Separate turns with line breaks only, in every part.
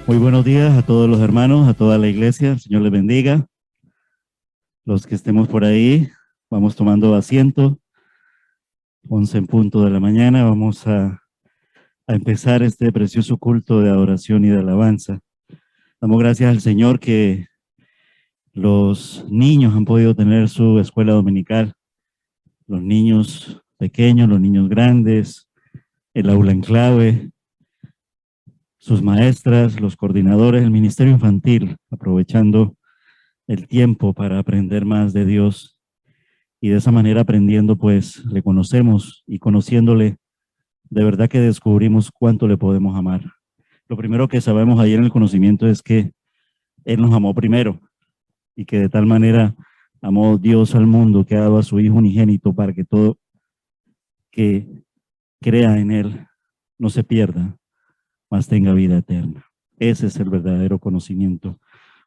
Muy buenos días a todos los hermanos, a toda la iglesia. El Señor les bendiga. Los que estemos por ahí, vamos tomando asiento. 11 en punto de la mañana. Vamos a empezar este precioso culto de adoración y de alabanza. Damos gracias al Señor que los niños han podido tener su escuela dominical. Los niños pequeños, los niños grandes, el aula en clave, sus maestras, los coordinadores, el ministerio infantil, aprovechando el tiempo para aprender más de Dios, y de esa manera aprendiendo, pues le conocemos, y conociéndole, de verdad que descubrimos cuánto le podemos amar. Lo primero que sabemos ayer en el conocimiento es que Él nos amó primero, y que de tal manera amó Dios al mundo que ha dado a su Hijo unigénito para que todo que crea en Él no se pierda, mas tenga vida eterna. Ese es el verdadero conocimiento.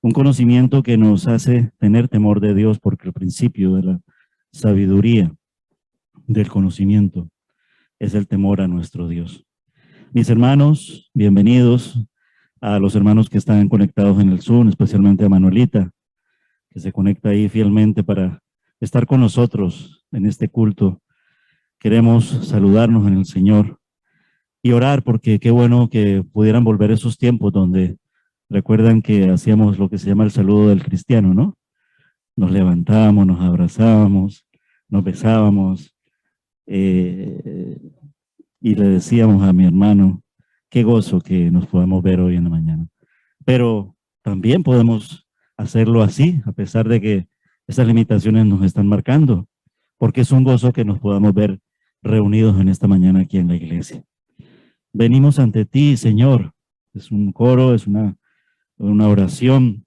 Un conocimiento que nos hace tener temor de Dios, porque el principio de la sabiduría del conocimiento es el temor a nuestro Dios. Mis hermanos, bienvenidos a los hermanos que están conectados en el Zoom, especialmente a Manuelita, que se conecta ahí fielmente para estar con nosotros en este culto. Queremos saludarnos en el Señor y orar, porque qué bueno que pudieran volver esos tiempos donde recuerdan que hacíamos lo que se llama el saludo del cristiano, ¿no? Nos levantábamos, nos abrazábamos, nos besábamos, y le decíamos a mi hermano, qué gozo que nos podamos ver hoy en la mañana. Pero también podemos hacerlo así, a pesar de que esas limitaciones nos están marcando, porque es un gozo que nos podamos ver reunidos en esta mañana aquí en la iglesia. Venimos ante ti, Señor. Es un coro, es una oración,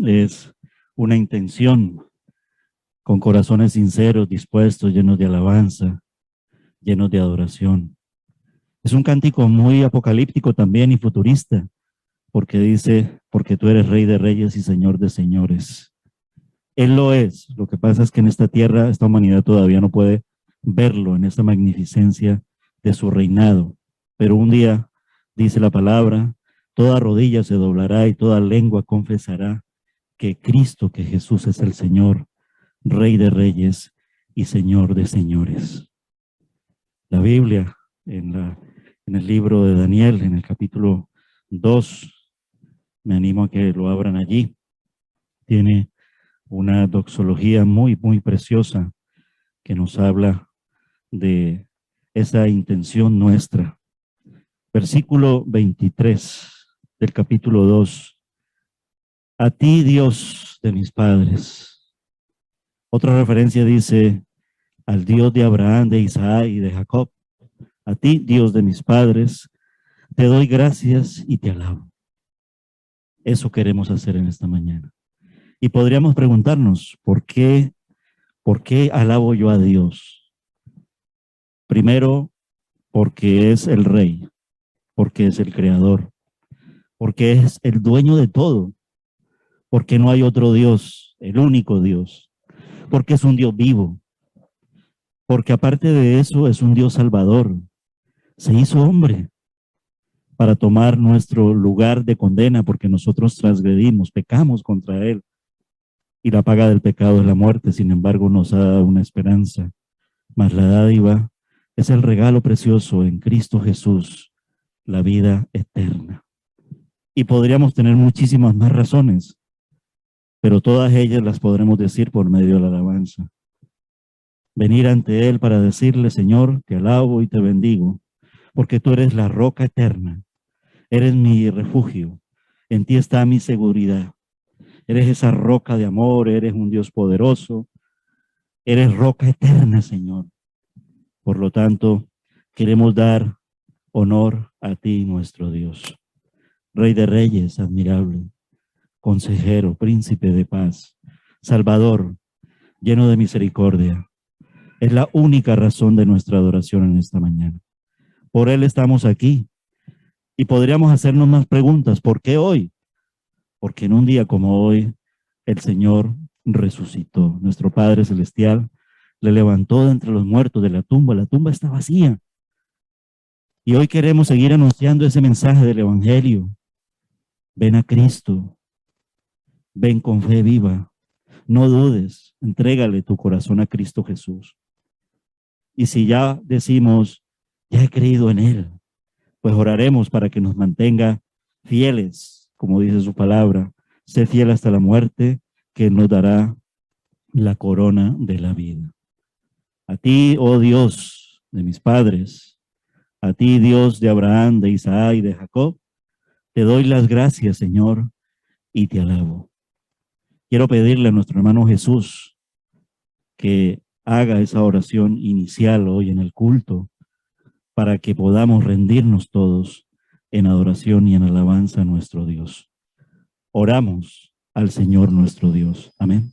es una intención, con corazones sinceros, dispuestos, llenos de alabanza, llenos de adoración. Es un cántico muy apocalíptico también y futurista, porque dice, porque tú eres Rey de Reyes y Señor de Señores. Él lo es. Lo que pasa es que en esta tierra, esta humanidad todavía no puede verlo en esta magnificencia de su reinado. Pero un día, dice la palabra, toda rodilla se doblará y toda lengua confesará que Cristo, que Jesús es el Señor, Rey de Reyes y Señor de Señores. La Biblia, en el libro de Daniel, en el capítulo 2, me animo a que lo abran allí, tiene una doxología muy, muy preciosa que nos habla de esa intención nuestra. Versículo 23 del capítulo 2. A ti, Dios de mis padres. Otra referencia dice, al Dios de Abraham, de Isaac y de Jacob. A ti, Dios de mis padres, te doy gracias y te alabo. Eso queremos hacer en esta mañana. Y podríamos preguntarnos, ¿por qué alabo yo a Dios? Primero, porque es el Rey, porque es el Creador, porque es el dueño de todo, porque no hay otro Dios, el único Dios, porque es un Dios vivo, porque aparte de eso es un Dios salvador. Se hizo hombre para tomar nuestro lugar de condena, porque nosotros transgredimos, pecamos contra Él, y la paga del pecado es la muerte. Sin embargo, nos ha dado una esperanza, mas la dádiva es el regalo precioso en Cristo Jesús, la vida eterna. Y podríamos tener muchísimas más razones, pero todas ellas las podremos decir por medio de la alabanza. Venir ante Él para decirle, Señor, te alabo y te bendigo, porque tú eres la roca eterna, eres mi refugio, en ti está mi seguridad. Eres esa roca de amor, eres un Dios poderoso, eres roca eterna, Señor. Por lo tanto, queremos dar honor a ti, nuestro Dios. Rey de Reyes, admirable, consejero, príncipe de paz, Salvador, lleno de misericordia. Es la única razón de nuestra adoración en esta mañana. Por Él estamos aquí. Y podríamos hacernos más preguntas. ¿Por qué hoy? Porque en un día como hoy, el Señor resucitó. Nuestro Padre Celestial le levantó de entre los muertos de la tumba. La tumba está vacía. Y hoy queremos seguir anunciando ese mensaje del Evangelio. Ven a Cristo, ven con fe viva. No dudes, entrégale tu corazón a Cristo Jesús. Y si ya decimos, ya he creído en Él, pues oraremos para que nos mantenga fieles, como dice su palabra. Sé fiel hasta la muerte, que nos dará la corona de la vida. A ti, oh Dios de mis padres, a ti, Dios de Abraham, de Isaac y de Jacob, te doy las gracias, Señor, y te alabo. Quiero pedirle a nuestro hermano Jesús que haga esa oración inicial hoy en el culto para que podamos rendirnos todos en adoración y en alabanza a nuestro Dios. Oramos al Señor nuestro Dios. Amén.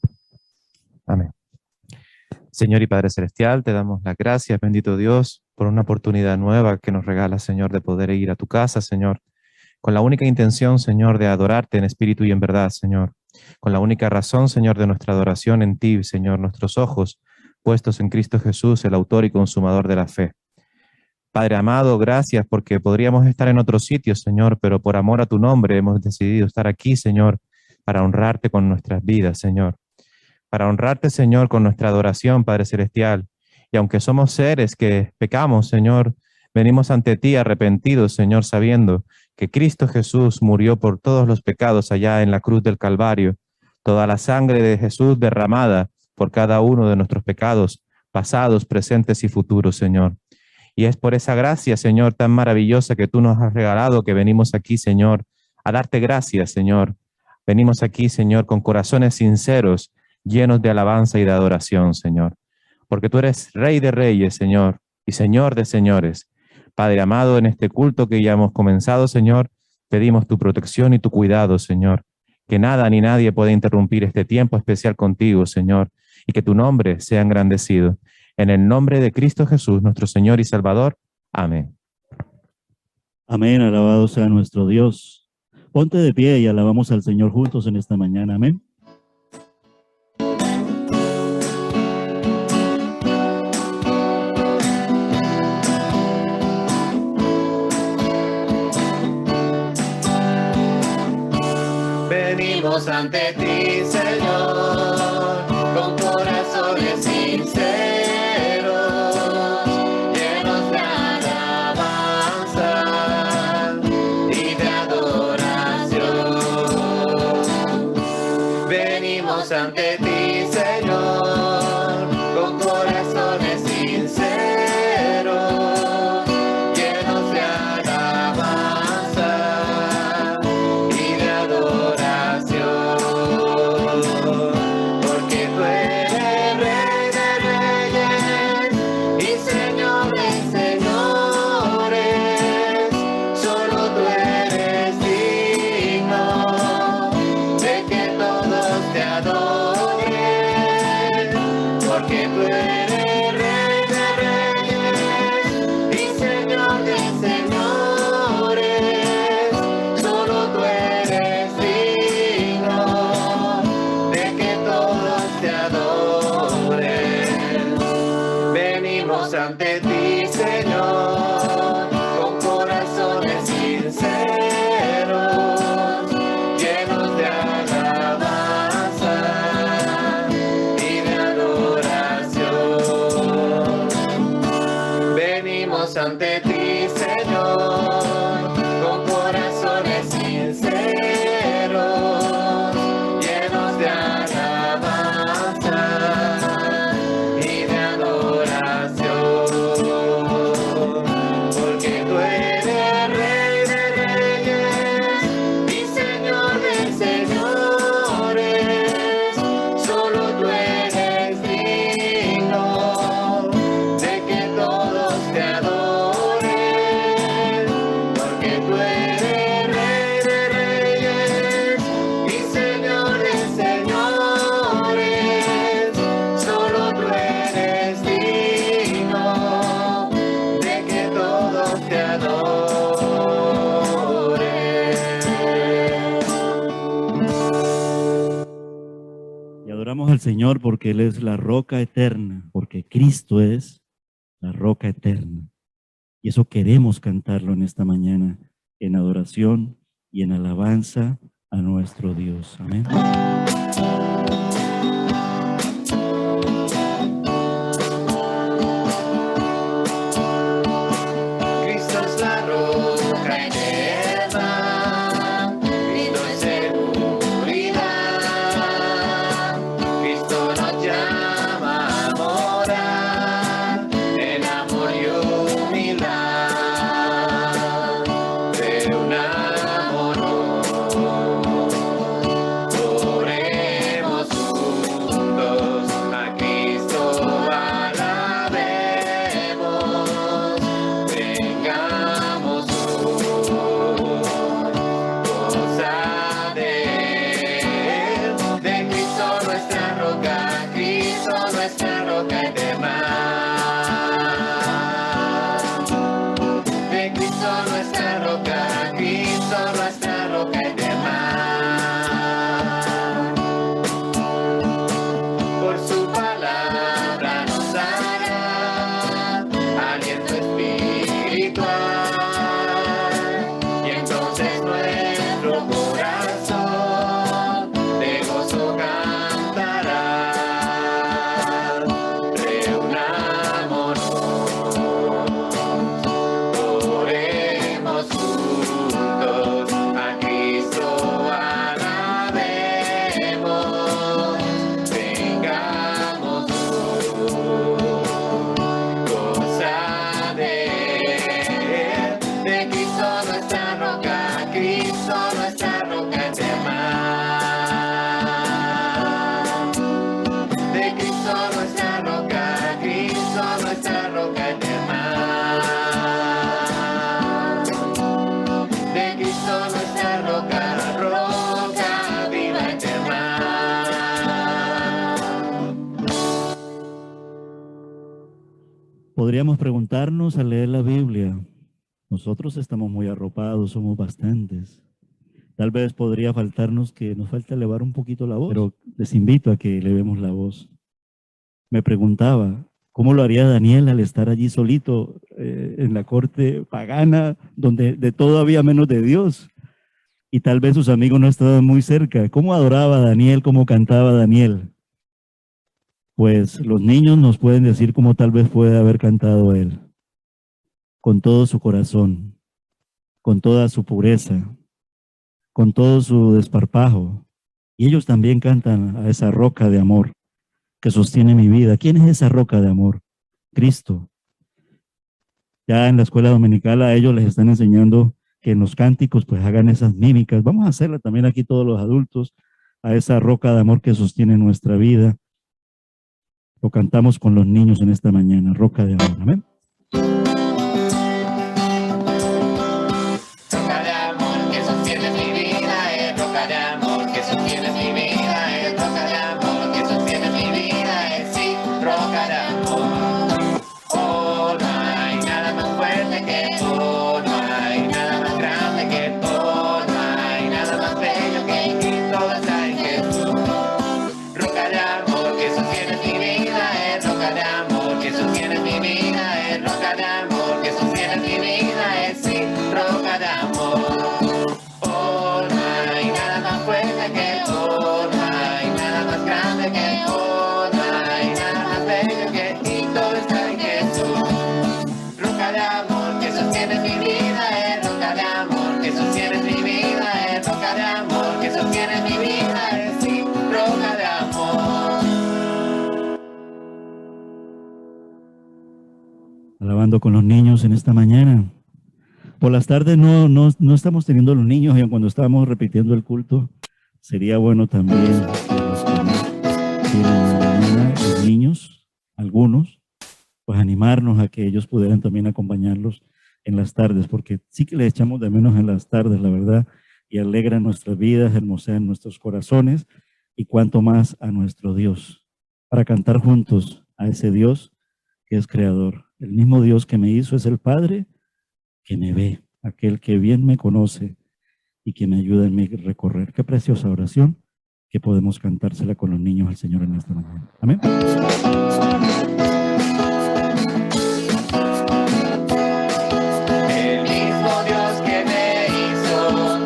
Amén. Señor y Padre Celestial, te damos las gracias, bendito Dios, por una oportunidad nueva que nos regala, Señor, de poder ir a tu casa, Señor, con la única intención, Señor, de adorarte en espíritu y en verdad, Señor, con la única razón, Señor, de nuestra adoración en ti, Señor, nuestros ojos puestos en Cristo Jesús, el autor y consumador de la fe. Padre amado, gracias porque podríamos estar en otro sitio, Señor, pero por amor a tu nombre hemos decidido estar aquí, Señor, para honrarte con nuestras vidas, Señor. Para honrarte, Señor, con nuestra adoración, Padre Celestial. Y aunque somos seres que pecamos, Señor, venimos ante ti arrepentidos, Señor, sabiendo que Cristo Jesús murió por todos los pecados allá en la cruz del Calvario. Toda la sangre de Jesús derramada por cada uno de nuestros pecados, pasados, presentes y futuros, Señor. Y es por esa gracia, Señor, tan maravillosa que tú nos has regalado que venimos aquí, Señor, a darte gracias, Señor. Venimos aquí, Señor, con corazones sinceros, llenos de alabanza y de adoración, Señor. Porque tú eres Rey de Reyes, Señor, y Señor de Señores. Padre amado, en este culto que ya hemos comenzado, Señor, pedimos tu protección y tu cuidado, Señor. Que nada ni nadie pueda interrumpir este tiempo especial contigo, Señor, y que tu nombre sea engrandecido. En el nombre de Cristo Jesús, nuestro Señor y Salvador. Amén.
Amén, alabado sea nuestro Dios. Ponte de pie y alabamos al Señor juntos en esta mañana. Amén.
Venimos ante ti, Señor, con corazones sinceros, llenos de alabanza y de adoración. Venimos ante ti, Señor, con corazones sinceros, llenos de alabanza y de adoración, porque tú eres Rey de Reyes y Señor de Señores. Solo tú eres digno de que todos te adoren, porque tú eres Rey de Reyes y Señor de Señores. Solo tú eres digno de que todos te adoren. Venimos ante ti, Señor, con corazones sinceros, llenos de alabanza y de adoración. Venimos ante ti, Señor, con corazones sinceros, llenos de alabanza y de adoración, porque tú eres Rey de Reyes y Señor de Señores. Solo tú eres digno de que todos te adoren, porque tú eres Rey de Reyes y Señor de Señores. Solo tú eres digno de que todos te adoren.
Y adoramos al Señor porque Él es la roca eterna, porque Cristo es la roca eterna. Y eso queremos cantarlo en esta mañana, en adoración y en alabanza a nuestro Dios. Amén.
Cristo es la roca eterna, Cristo es seguridad. Cristo nos llama a morar en amor y humildad. Reunámonos, oremos juntos, a Cristo alabemos. Vengamos goza de Él, de Cristo nuestra roca eterna. De Cristo nuestra roca eterna. Por su palabra nos dará aliento espiritual, y entonces nuestro corazón de gozo cantará. Reunámonos, oremos juntos, a Cristo alabemos. Vengamos goza de Él, de Cristo nuestra roca eterna. De Cristo nuestra roca eterna. De Cristo nuestra roca viva eterna.
Podríamos preguntarnos al leer la Biblia. Nosotros estamos muy arropados, somos bastantes. Tal vez podría faltarnos que nos falta elevar un poquito la voz, pero les invito a que elevemos la voz. Me preguntaba, ¿cómo lo haría Daniel al estar allí solito en la corte pagana, donde de todo había menos de Dios? Y tal vez sus amigos no estaban muy cerca. ¿Cómo adoraba a Daniel? ¿Cómo cantaba Daniel? Pues los niños nos pueden decir cómo tal vez puede haber cantado él. Con todo su corazón, con toda su pureza, con todo su desparpajo. Y ellos también cantan a esa roca de amor que sostiene mi vida. ¿Quién es esa roca de amor? Cristo. Ya en la escuela dominical a ellos les están enseñando que en los cánticos pues hagan esas mímicas. Vamos a hacerla también aquí todos los adultos, a esa roca de amor que sostiene nuestra vida. Lo cantamos con los niños en esta mañana, roca de amor. Amén.
Roca de amor que sostiene mi vida, roca de amor que sostiene mi vida, roca de amor que sostiene mi vida, sí, roca de amor. Oh, no hay nada más fuerte que oh, no hay nada más grande que oh, no hay nada más bello que Cristo está en Jesús. Roca de amor que sostiene mi vida, roca de amor que sostiene mi vida, roca de amor que sostiene mi vida, sí, roca de amor. Oh, no hay nada más fuerte que oh, no hay nada más grande que oh, no hay nada más bello que Cristo está en Jesús. Roca de amor que sostiene mi vida, roca de amor que sostiene mi vida, roca de amor que sostiene mi vida, sí, roca de amor.
Alabando con los niños en esta mañana. Por las tardes no estamos teniendo los niños, y cuando estábamos repitiendo el culto, sería bueno también que los que no tienen mañana, los niños, algunos, pues animarnos a que ellos pudieran también acompañarlos en las tardes, porque sí que les echamos de menos en las tardes, la verdad, y alegran nuestras vidas, hermosean nuestros corazones, y cuanto más a nuestro Dios, para cantar juntos a ese Dios que es creador. El mismo Dios que me hizo es el Padre que me ve, aquel que bien me conoce y que me ayuda en mi recorrer. Qué preciosa oración que podemos cantársela con los niños al Señor en esta mañana. Amén.
El mismo Dios que me hizo,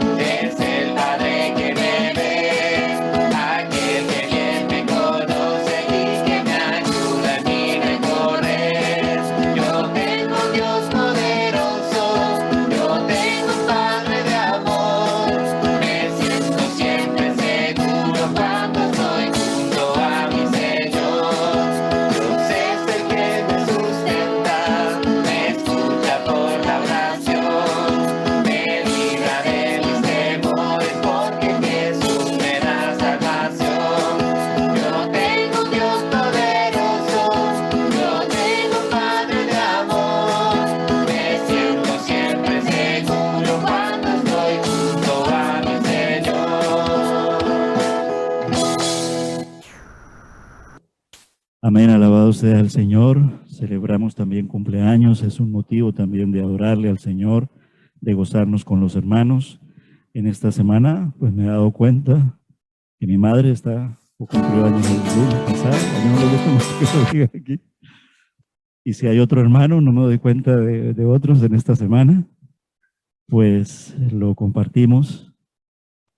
Amén, alabado sea el Señor. Celebramos también cumpleaños, es un motivo también de adorarle al Señor, de gozarnos con los hermanos. En esta semana, pues me he dado cuenta que mi madre está, o cumplió años el lunes pasado, a mí no le gusta mucho que lo diga aquí. Y si hay otro hermano, no me doy cuenta de otros en esta semana, pues lo compartimos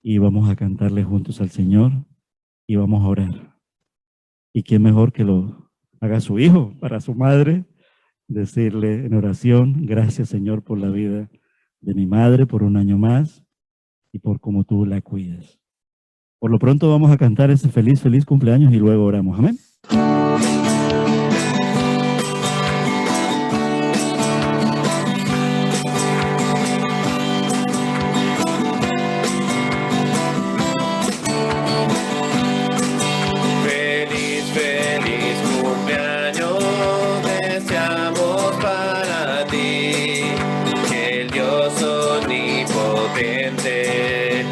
y vamos a cantarle juntos al Señor y vamos a orar. Y quién mejor que lo haga su hijo para su madre, decirle en oración, gracias Señor por la vida de mi madre, por un año más y por cómo tú la cuidas. Por lo pronto vamos a cantar ese feliz, feliz cumpleaños y luego oramos. Amén.
Feliz, feliz cumpleaños, deseamos para ti, que el Dios omnipotente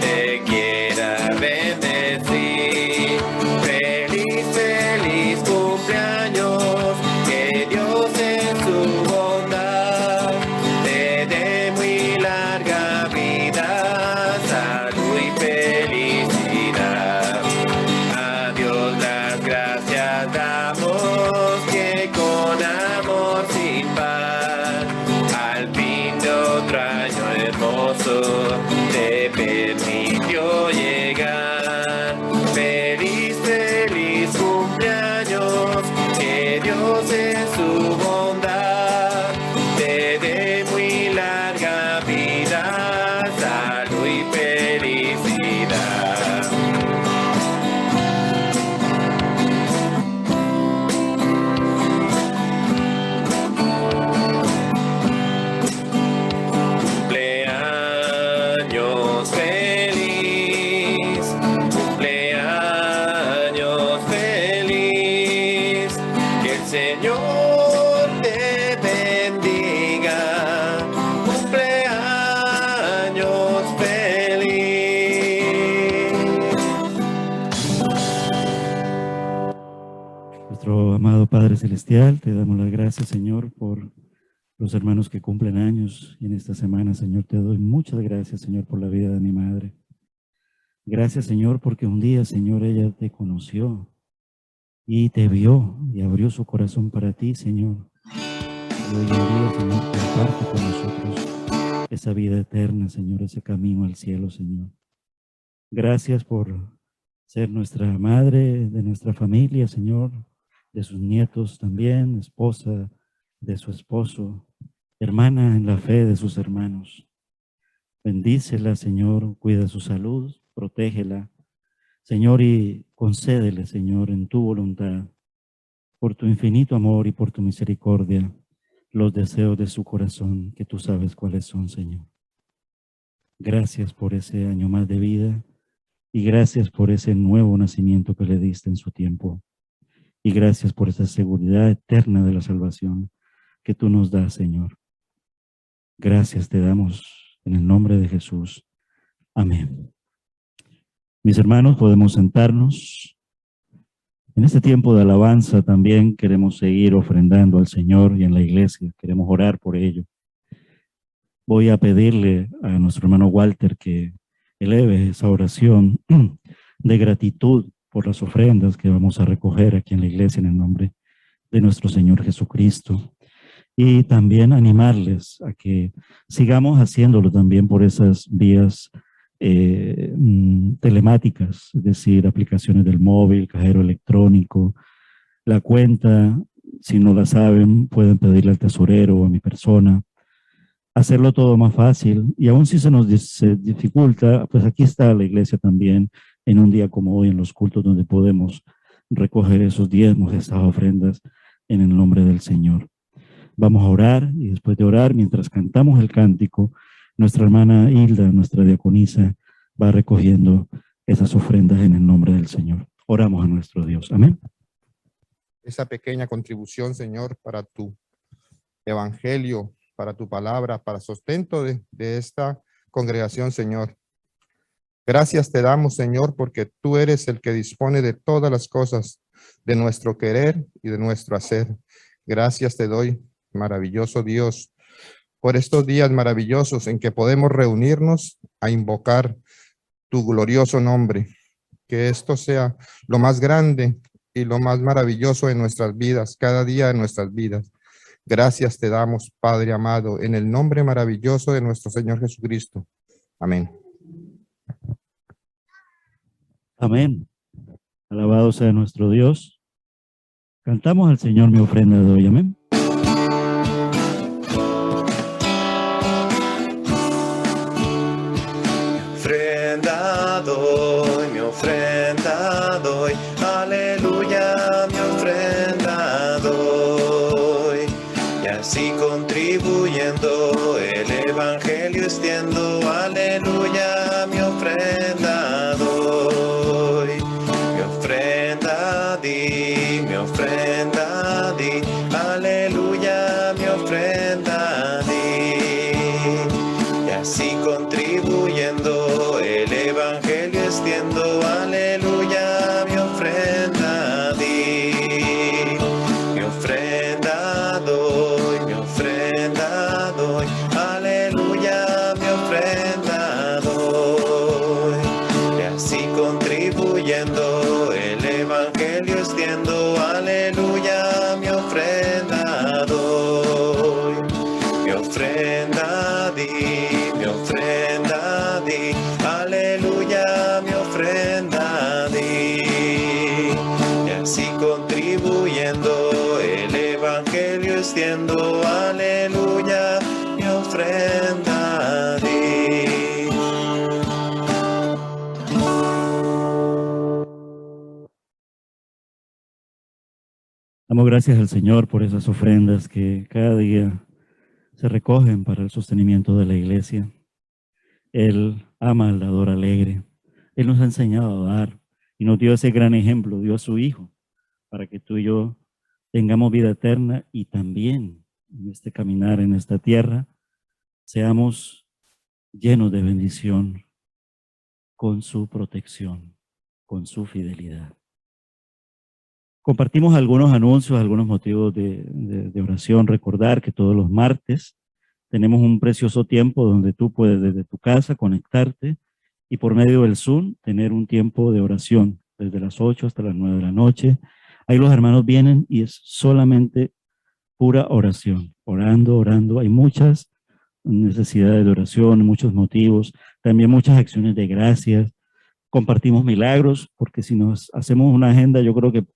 te quiera bendecir. Feliz, feliz cumpleaños, que Dios en su bondad te dé muy larga vida, salud y felicidad. A Dios las gracias damos, que con amor sin par, al fin de otro año hermoso, te permitió llegar. Feliz, feliz cumpleaños, que Dios en su bondad te dé muy larga vida, salud y felicidad. Cumpleaños feliz, cumpleaños feliz, que el Señor te bendiga. Cumpleaños feliz.
Nuestro amado Padre Celestial, te damos las gracias, Señor, por los hermanos que cumplen años y en esta semana, Señor, te doy muchas gracias, Señor, por la vida de mi madre. Gracias, Señor, porque un día, Señor, ella te conoció y te vio y abrió su corazón para ti, Señor. Y hoy en día, Señor, comparte con nosotros esa vida eterna, Señor, ese camino al cielo, Señor. Gracias por ser nuestra madre, de nuestra familia, Señor, de sus nietos también, esposa de su esposo, hermana en la fe de sus hermanos. Bendícela, Señor, cuida su salud, protégela, Señor, y concédele, Señor, en tu voluntad, por tu infinito amor y por tu misericordia, los deseos de su corazón, que tú sabes cuáles son, Señor. Gracias por ese año más de vida y gracias por ese nuevo nacimiento que le diste en su tiempo. Y gracias por esa seguridad eterna de la salvación que tú nos das, Señor. Gracias te damos en el nombre de Jesús. Amén. Mis hermanos, podemos sentarnos. En este tiempo de alabanza también queremos seguir ofrendando al Señor y en la iglesia. Queremos orar por ello. Voy a pedirle a nuestro hermano Walter que eleve esa oración de gratitud por las ofrendas que vamos a recoger aquí en la iglesia en el nombre de nuestro Señor Jesucristo. Y también animarles a que sigamos haciéndolo también por esas vías telemáticas, es decir, aplicaciones del móvil, cajero electrónico, la cuenta, si no la saben, pueden pedirle al tesorero o a mi persona, hacerlo todo más fácil. Y aún si se nos dificulta, pues aquí está la iglesia también, en un día como hoy, en los cultos donde podemos recoger esos diezmos, estas ofrendas, en el nombre del Señor. Vamos a orar y después de orar, mientras cantamos el cántico, nuestra hermana Hilda, nuestra diaconisa, va recogiendo esas ofrendas en el nombre del Señor. Oramos a nuestro Dios. Amén.
Esa pequeña contribución, Señor, para tu evangelio, para tu palabra, para sustento de esta congregación, Señor. Gracias te damos, Señor, porque tú eres el que dispone de todas las cosas de nuestro querer y de nuestro hacer. Gracias te doy, maravilloso Dios, por estos días maravillosos en que podemos reunirnos a invocar tu glorioso nombre. Que esto sea lo más grande y lo más maravilloso en nuestras vidas, cada día de nuestras vidas. Gracias te damos, Padre amado, en el nombre maravilloso de nuestro Señor Jesucristo. Amén.
Amén. Alabado sea nuestro Dios. Cantamos al Señor mi ofrenda de hoy. Amén.
Mi ofrenda doy, aleluya, mi ofrenda doy. Y así contribuyendo el evangelio extiendo, aleluya, mi ofrenda doy. Mi ofrenda di, aleluya, mi ofrenda di. Y así contribuyendo el evangelio extiendo, aleluya, mi ofrenda di. Mi ofrenda doy, aleluya, mi ofrenda doy. Y así contribuyendo el evangelio extiendo, aleluya, mi ofrenda doy. Mi ofrenda di, aleluya, mi ofrenda di. Y así contribuyendo el evangelio extiendo, aleluya, mi ofrenda di.
Damos gracias al Señor por esas ofrendas que cada día se recogen para el sostenimiento de la iglesia. Él ama al dador alegre. Él nos ha enseñado a dar y nos dio ese gran ejemplo, dio a su Hijo, para que tú y yo tengamos vida eterna y también en este caminar en esta tierra seamos llenos de bendición con su protección, con su fidelidad. Compartimos algunos anuncios, algunos motivos de oración. Recordar que todos los martes tenemos un precioso tiempo donde tú puedes desde tu casa conectarte y por medio del Zoom tener un tiempo de oración desde las 8 hasta las 9 de la noche. Ahí los hermanos vienen y es solamente pura oración, orando. Hay muchas necesidades de oración, muchos motivos, también muchas acciones de gracias. Compartimos milagros, porque si nos hacemos una agenda, yo creo que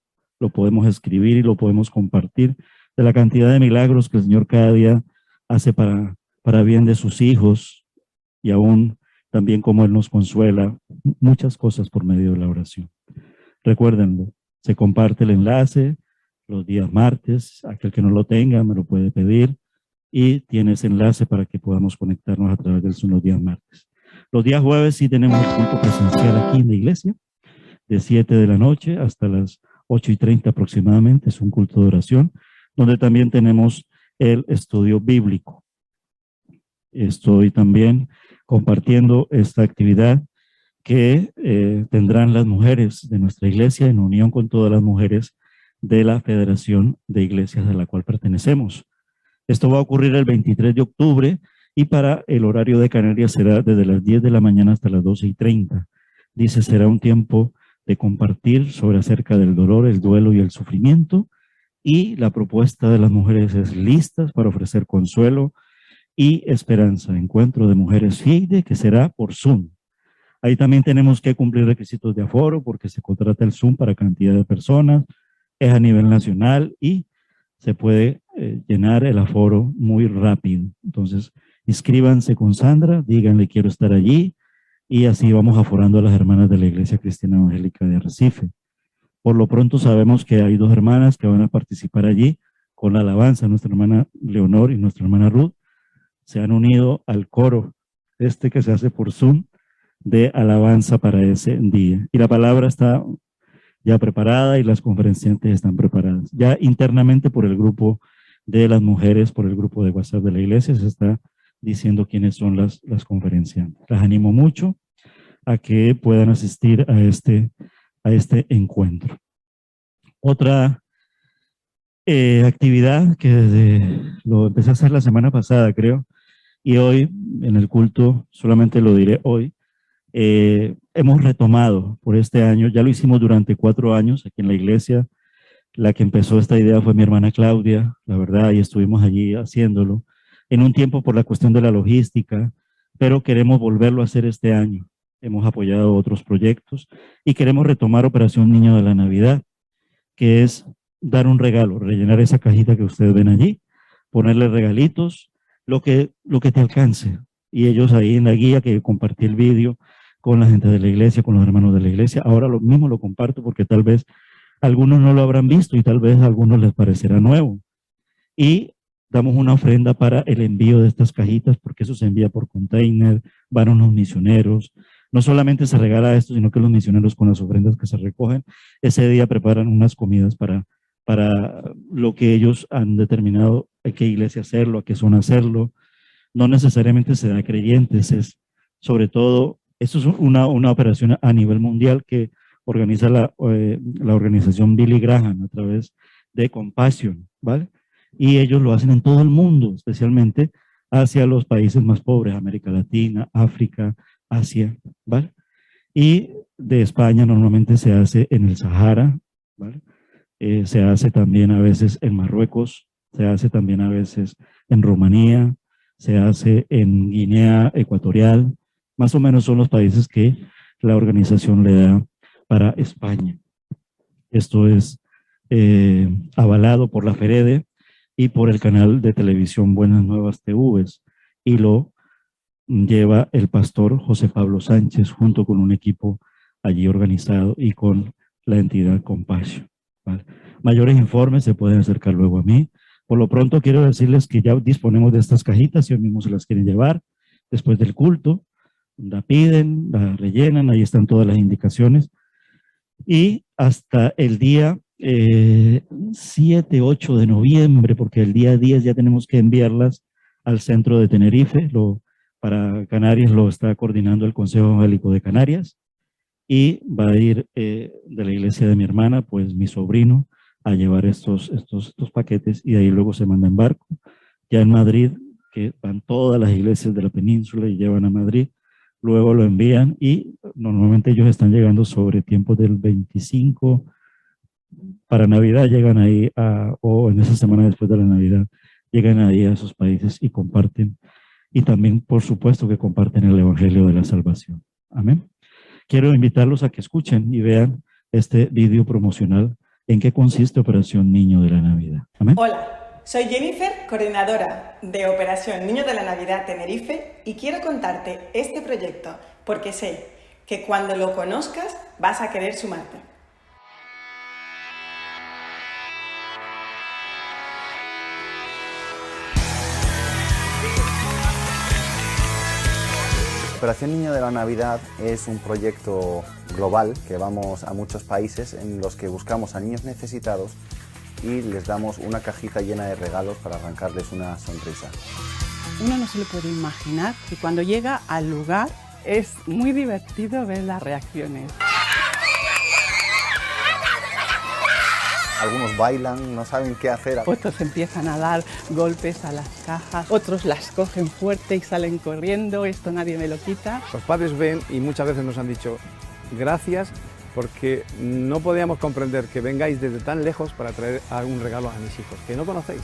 lo podemos escribir y lo podemos compartir, de la cantidad de milagros que el Señor cada día hace para bien de sus hijos y aún también como Él nos consuela, muchas cosas por medio de la oración. Recuérdenlo, se comparte el enlace los días martes, aquel que no lo tenga me lo puede pedir y tiene ese enlace para que podamos conectarnos a través del Zoom los días martes. Los días jueves sí tenemos culto presencial aquí en la iglesia, de 7 de la noche hasta las 8:30 aproximadamente, es un culto de oración, donde también tenemos el estudio bíblico. Estoy también compartiendo esta actividad que tendrán las mujeres de nuestra iglesia en unión con todas las mujeres de la Federación de Iglesias a la cual pertenecemos. Esto va a ocurrir el 23 de octubre y para el horario de Canarias será desde las 10 de la mañana hasta las 12:30. Dice, será un tiempo de compartir sobre acerca del dolor, el duelo y el sufrimiento, y la propuesta de las mujeres es listas para ofrecer consuelo y esperanza. Encuentro de mujeres FIDE que será por Zoom. Ahí también tenemos que cumplir requisitos de aforo porque se contrata el Zoom para cantidad de personas, es a nivel nacional y se puede llenar el aforo muy rápido. Entonces, inscríbanse con Sandra, díganle quiero estar allí, y así vamos aforando a las hermanas de la Iglesia Cristiana Evangélica de Arrecife. Por lo pronto sabemos que hay 2 hermanas que van a participar allí con la alabanza. Nuestra hermana Leonor y nuestra hermana Ruth se han unido al coro que se hace por Zoom de alabanza para ese día. Y la palabra está ya preparada y las conferenciantes están preparadas. Ya internamente por el grupo de las mujeres, por el grupo de WhatsApp de la iglesia, se está diciendo quiénes son las conferenciantes. Las animo mucho a que puedan asistir a este encuentro. Otra actividad que lo empecé a hacer la semana pasada, creo, y hoy en el culto, solamente lo diré hoy, hemos retomado por este año, ya lo hicimos durante 4 años aquí en la iglesia. La que empezó esta idea fue mi hermana Claudia, la verdad, y estuvimos allí haciéndolo en un tiempo por la cuestión de la logística, pero queremos volverlo a hacer este año. Hemos apoyado otros proyectos y queremos retomar Operación Niño de la Navidad, que es dar un regalo, rellenar esa cajita que ustedes ven allí, ponerle regalitos, lo que te alcance. Y ellos ahí en la guía que compartí el vídeo con la gente de la iglesia, con los hermanos de la iglesia, ahora lo mismo lo comparto porque tal vez algunos no lo habrán visto y tal vez a algunos les parecerá nuevo. Y damos una ofrenda para el envío de estas cajitas, porque eso se envía por container, van unos misioneros. No solamente se regala esto, sino que los misioneros con las ofrendas que se recogen, ese día preparan unas comidas para lo que ellos han determinado a qué iglesia hacerlo, a qué zona hacerlo. No necesariamente se da a creyentes, es sobre todo, esto es una operación a nivel mundial que organiza la organización Billy Graham a través de Compassion, ¿vale? Y ellos lo hacen en todo el mundo, especialmente hacia los países más pobres, América Latina, África, Asia, ¿vale? Y de España normalmente se hace en el Sahara, ¿vale? Se hace también a veces en Marruecos, se hace también a veces en Rumanía, se hace en Guinea Ecuatorial, más o menos son los países que la organización le da para España. Esto es avalado por la FEREDE y por el canal de televisión Buenas Nuevas TV, y lo lleva el pastor José Pablo Sánchez junto con un equipo allí organizado y con la entidad Compassion, ¿vale? Mayores informes se pueden acercar luego a mí. Por lo pronto quiero decirles que ya disponemos de estas cajitas, si hoy mismo se las quieren llevar después del culto, la piden, la rellenan, ahí están todas las indicaciones. Y hasta el día 7, 8 de noviembre, porque el día 10 ya tenemos que enviarlas al centro de Tenerife, para Canarias lo está coordinando el Consejo Evangélico de Canarias, y va a ir de la iglesia de mi hermana, pues mi sobrino, a llevar estos paquetes, y de ahí luego se manda en barco. Ya en Madrid, que van todas las iglesias de la península y llevan a Madrid, luego lo envían, y normalmente ellos están llegando sobre tiempos del 25, para Navidad llegan ahí, o en esa semana después de la Navidad, llegan ahí a esos países y comparten, y también por supuesto que comparten el Evangelio de la Salvación. Amén. Quiero invitarlos a que escuchen y vean este vídeo promocional en qué consiste Operación Niño de la Navidad. Amén.
Hola, soy Jennifer, coordinadora de Operación Niño de la Navidad Tenerife, y quiero contarte este proyecto porque sé que cuando lo conozcas vas a querer sumarte.
Operación Niño de la Navidad es un proyecto global que vamos a muchos países en los que buscamos a niños necesitados y les damos una cajita llena de regalos para arrancarles una sonrisa.
Uno no se lo puede imaginar y cuando llega al lugar es muy divertido ver las reacciones.
Algunos bailan, no saben qué hacer.
Otros empiezan a dar golpes a las cajas, otros las cogen fuerte y salen corriendo, esto nadie me lo quita.
Los padres ven y muchas veces nos han dicho gracias porque no podíamos comprender que vengáis desde tan lejos para traer algún regalo a mis hijos, que no conocéis,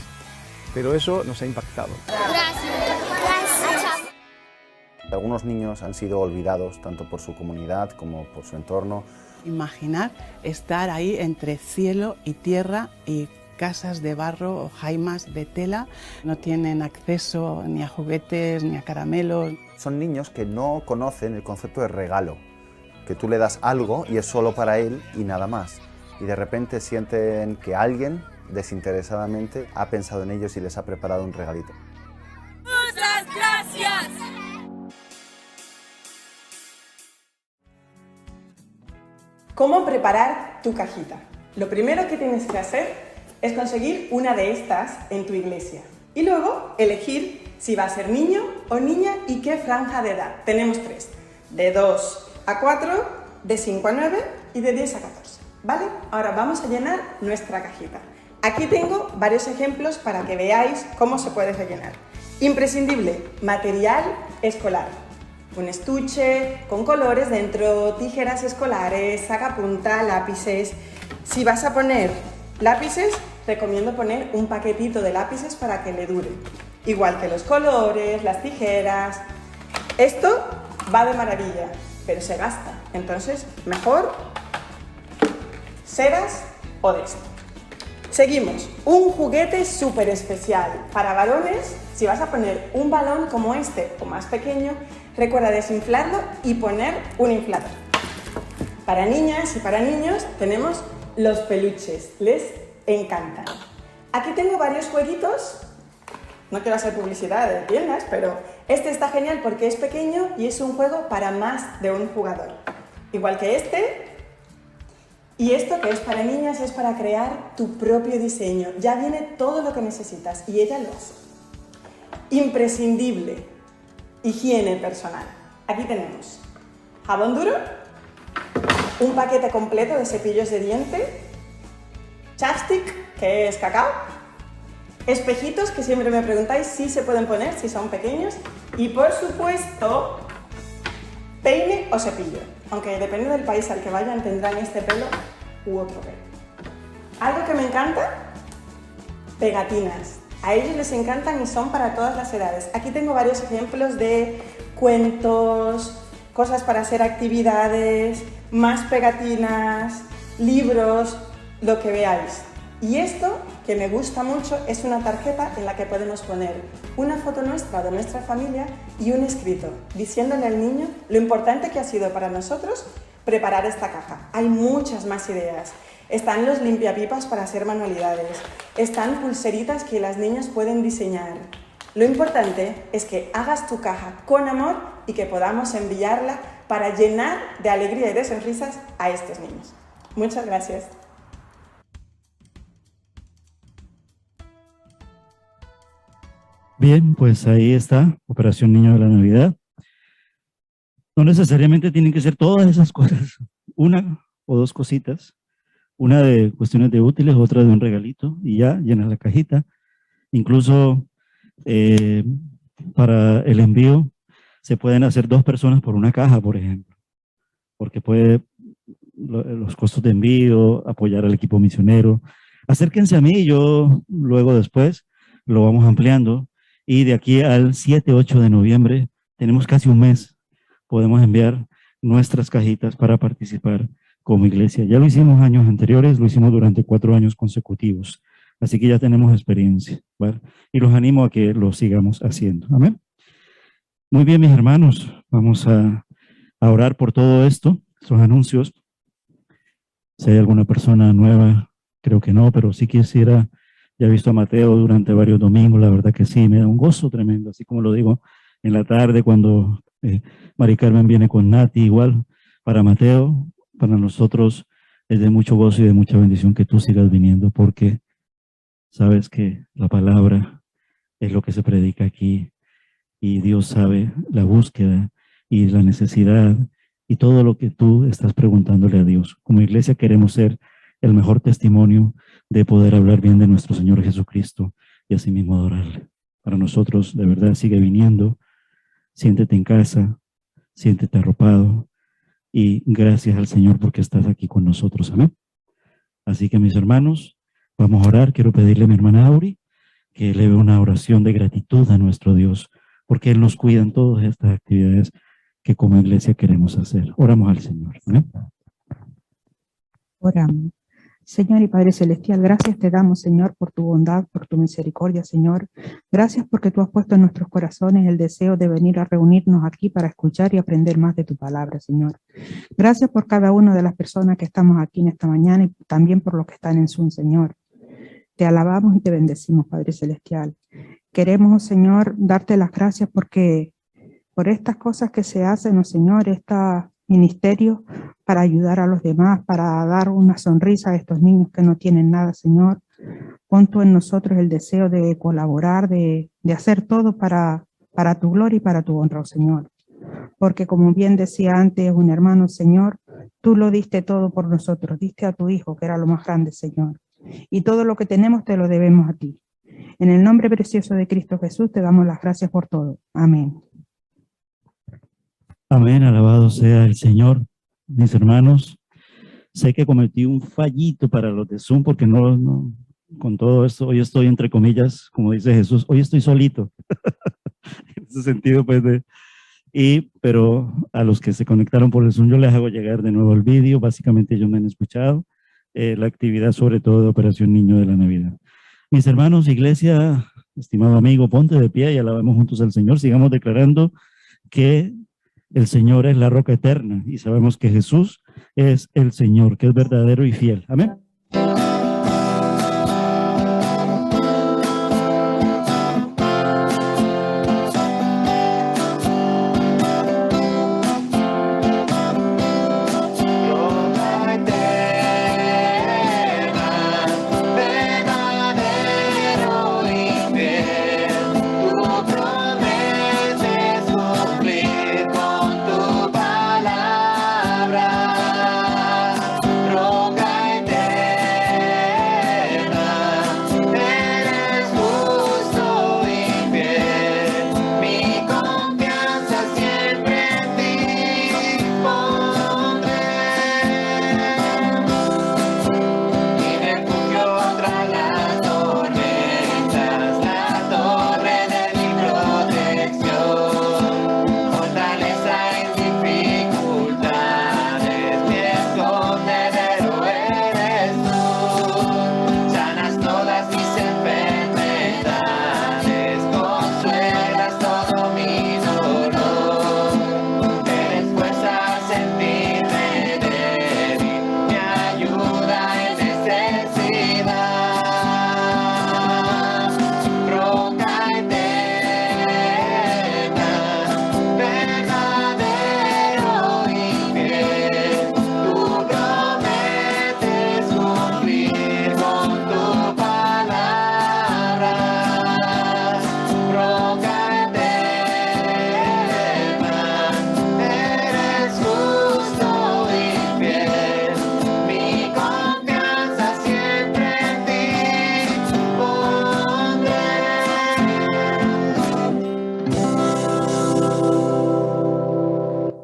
pero eso nos ha impactado.
Gracias.
Algunos niños han sido olvidados tanto por su comunidad como por su entorno.
Imaginar estar ahí entre cielo y tierra y casas de barro o jaimas de tela. No tienen acceso ni a juguetes ni a caramelos.
Son niños que no conocen el concepto de regalo, que tú le das algo y es solo para él y nada más. Y de repente sienten que alguien desinteresadamente ha pensado en ellos y les ha preparado un regalito.
¡Muchas gracias!
¿Cómo preparar tu cajita? Lo primero que tienes que hacer es conseguir una de estas en tu iglesia y luego elegir si va a ser niño o niña y qué franja de edad. Tenemos 3, de 2 a 4, de 5 a 9 y de 10 a 14. ¿Vale? Ahora vamos a llenar nuestra cajita. Aquí tengo varios ejemplos para que veáis cómo se puede rellenar. Imprescindible, material escolar. Un estuche con colores dentro, tijeras escolares, sacapunta, lápices. Si vas a poner lápices, recomiendo poner un paquetito de lápices para que le dure. Igual que los colores, las tijeras. Esto va de maravilla, pero se gasta. Entonces, mejor ceras o de esto. Seguimos. Un juguete súper especial. Para varones, si vas a poner un balón como este o más pequeño, recuerda desinflarlo y poner un inflador. Para niñas y para niños tenemos los peluches. Les encantan. Aquí tengo varios jueguitos. No quiero hacer publicidad de tiendas, pero este está genial porque es pequeño y es un juego para más de un jugador. Igual que este. Y esto que es para niñas es para crear tu propio diseño. Ya viene todo lo que necesitas y ella lo hace. Imprescindible. Higiene personal. Aquí tenemos jabón duro, un paquete completo de cepillos de diente, chapstick, que es cacao, espejitos, que siempre me preguntáis si se pueden poner, si son pequeños, y por supuesto, peine o cepillo. Aunque depende del país al que vayan, tendrán este pelo u otro pelo. Algo que me encanta, pegatinas. A ellos les encantan y son para todas las edades. Aquí tengo varios ejemplos de cuentos, cosas para hacer actividades, más pegatinas, libros, lo que veáis. Y esto, que me gusta mucho, es una tarjeta en la que podemos poner una foto nuestra de nuestra familia y un escrito, diciéndole al niño lo importante que ha sido para nosotros preparar esta caja. Hay muchas más ideas. Están los limpiapipas para hacer manualidades. Están pulseritas que las niñas pueden diseñar. Lo importante es que hagas tu caja con amor y que podamos enviarla para llenar de alegría y de sonrisas a estos niños. Muchas gracias.
Bien, pues ahí está, Operación Niño de la Navidad. No necesariamente tienen que ser todas esas cosas, una o dos cositas, una de cuestiones de útiles, otra de un regalito, y ya llenas la cajita. Incluso para el envío se pueden hacer 2 personas por una caja, por ejemplo, porque puede los costos de envío, apoyar al equipo misionero. Acérquense a mí, yo luego después lo vamos ampliando. Y de aquí al 7-8 de noviembre, tenemos casi un mes, podemos enviar nuestras cajitas para participar como iglesia. Ya lo hicimos años anteriores, lo hicimos durante 4 años consecutivos, así que ya tenemos experiencia, ¿vale? Y los animo a que lo sigamos haciendo. Amén. Muy bien, mis hermanos, vamos a orar por todo esto, esos anuncios. Si hay alguna persona nueva, creo que no, pero sí quisiera. Ya he visto a Mateo durante varios domingos, la verdad que sí, me da un gozo tremendo, así como lo digo en la tarde cuando Mari Carmen viene con Nati, igual para Mateo, para nosotros es de mucho gozo y de mucha bendición que tú sigas viniendo, porque sabes que la palabra es lo que se predica aquí y Dios sabe la búsqueda y la necesidad y todo lo que tú estás preguntándole a Dios. Como iglesia queremos ser el mejor testimonio de poder hablar bien de nuestro Señor Jesucristo y así mismo adorarle. Para nosotros, de verdad, sigue viniendo, siéntete en casa, siéntete arropado y gracias al Señor porque estás aquí con nosotros. Amén. Así que mis hermanos, vamos a orar. Quiero pedirle a mi hermana Auri que eleve una oración de gratitud a nuestro Dios porque Él nos cuida en todas estas actividades que como iglesia queremos hacer. Oramos al Señor. Amén.
Oramos. Señor y Padre Celestial, gracias te damos, Señor, por tu bondad, por tu misericordia, Señor. Gracias porque tú has puesto en nuestros corazones el deseo de venir a reunirnos aquí para escuchar y aprender más de tu palabra, Señor. Gracias por cada una de las personas que estamos aquí en esta mañana y también por los que están en Zoom, Señor. Te alabamos y te bendecimos, Padre Celestial. Queremos, Señor, darte las gracias porque por estas cosas que se hacen, Señor, esta ministerio para ayudar a los demás, para dar una sonrisa a estos niños que no tienen nada, Señor. Pon tú en nosotros el deseo de colaborar, de hacer todo para tu gloria y para tu honra, Señor. Porque como bien decía antes un hermano, Señor, Tú lo diste todo por nosotros, diste a tu Hijo, que era lo más grande, Señor. Y todo lo que tenemos te lo debemos a ti. En el nombre precioso de Cristo Jesús te damos las gracias por todo. Amén.
Amén, alabado sea el Señor. Mis hermanos, sé que cometí un fallito para los de Zoom porque no con todo esto, hoy estoy entre comillas, como dice Jesús, hoy estoy solito. En ese sentido, pues, pero a los que se conectaron por el Zoom, yo les hago llegar de nuevo el vídeo. Básicamente ellos me han escuchado la actividad, sobre todo de Operación Niño de la Navidad. Mis hermanos, iglesia, estimado amigo, ponte de pie y alabemos juntos al Señor. Sigamos declarando que el Señor es la roca eterna y sabemos que Jesús es el Señor, que es verdadero y fiel. Amén.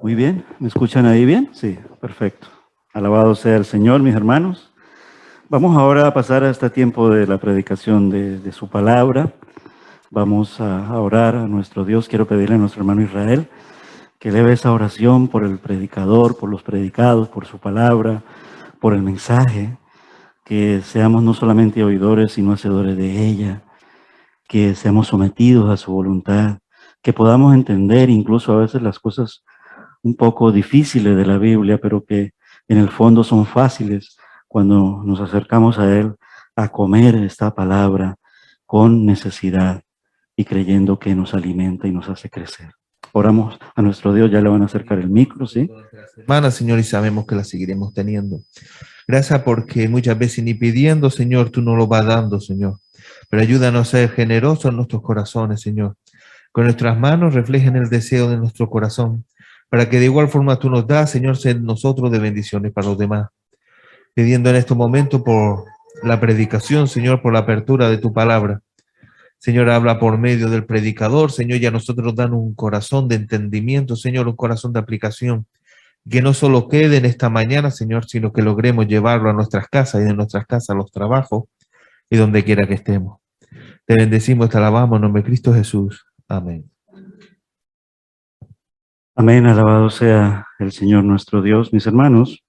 Muy bien, ¿me escuchan ahí bien? Sí, perfecto. Alabado sea el Señor, mis hermanos. Vamos ahora a pasar a este tiempo de la predicación de su palabra. Vamos a orar a nuestro Dios. Quiero pedirle a nuestro hermano Israel que eleve esa oración por el predicador, por los predicados, por su palabra, por el mensaje, que seamos no solamente oidores, sino hacedores de ella, que seamos sometidos a su voluntad, que podamos entender incluso a veces las cosas un poco difíciles de la Biblia, pero que en el fondo son fáciles cuando nos acercamos a Él a comer esta palabra con necesidad y creyendo que nos alimenta y nos hace crecer. Oramos a nuestro Dios, ya le van a acercar el micro, ¿sí?
Hermana, Señor, y sabemos que la seguiremos teniendo. Gracias porque muchas veces ni pidiendo, Señor, tú nos lo vas dando, Señor. Pero ayúdanos a ser generosos en nuestros corazones, Señor. Con nuestras manos reflejen el deseo de nuestro corazón, para que de igual forma tú nos das, Señor, ser nosotros de bendiciones para los demás. Pidiendo en este momento por la predicación, Señor, por la apertura de tu palabra. Señor, habla por medio del predicador, Señor, y a nosotros dan un corazón de entendimiento, Señor, un corazón de aplicación. Que no solo quede en esta mañana, Señor, sino que logremos llevarlo a nuestras casas y de nuestras casas a los trabajos y donde quiera que estemos. Te bendecimos, te alabamos en nombre de Cristo Jesús. Amén.
Amén, alabado sea el Señor nuestro Dios. Mis hermanos,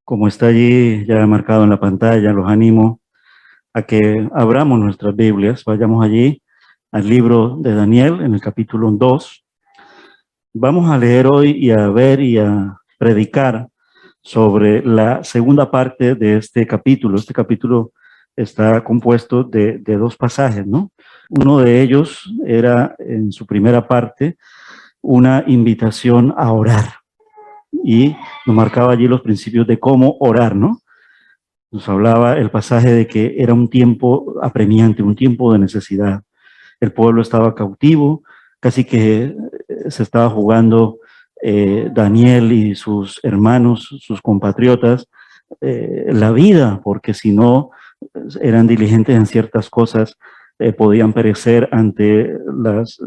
como está allí ya marcado en la pantalla, los animo a que abramos nuestras Biblias, vayamos allí al libro de Daniel en el capítulo 2. Vamos a leer hoy y a ver y a predicar sobre la segunda parte de este capítulo. Este capítulo está compuesto de dos pasajes, ¿no? Uno de ellos era en su primera parte una invitación a orar y nos marcaba allí los principios de cómo orar, ¿no? Nos hablaba el pasaje de que era un tiempo apremiante, un tiempo de necesidad. El pueblo estaba cautivo, casi que se estaba jugando Daniel y sus hermanos, sus compatriotas, la vida, porque si no eran diligentes en ciertas cosas, podían perecer ante las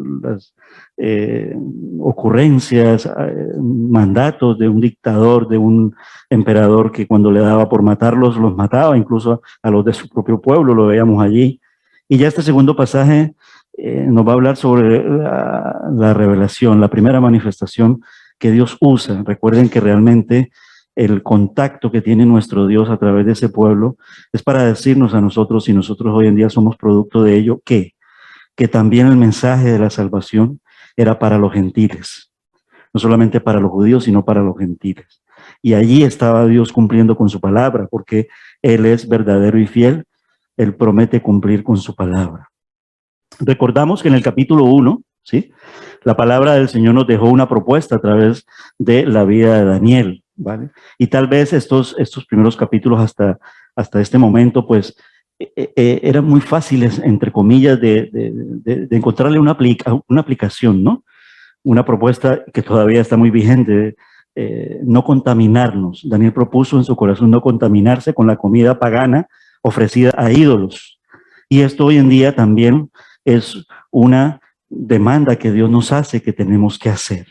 ocurrencias, mandatos de un dictador, de un emperador que cuando le daba por matarlos, los mataba, incluso a los de su propio pueblo, lo veíamos allí. Y ya este segundo pasaje nos va a hablar sobre la revelación, la primera manifestación que Dios usa. Recuerden que realmente el contacto que tiene nuestro Dios a través de ese pueblo es para decirnos a nosotros, si nosotros hoy en día somos producto de ello, que también el mensaje de la salvación era para los gentiles, no solamente para los judíos, sino para los gentiles. Y allí estaba Dios cumpliendo con su palabra, porque Él es verdadero y fiel, Él promete cumplir con su palabra. Recordamos que en el capítulo 1, ¿sí?, la palabra del Señor nos dejó una propuesta a través de la vida de Daniel, ¿vale? Y tal vez estos primeros capítulos hasta este momento, pues, eran muy fáciles, entre comillas, de encontrarle una aplicación, ¿no? Una propuesta que todavía está muy vigente, no contaminarnos. Daniel propuso en su corazón no contaminarse con la comida pagana ofrecida a ídolos. Y esto hoy en día también es una demanda que Dios nos hace, que tenemos que hacer.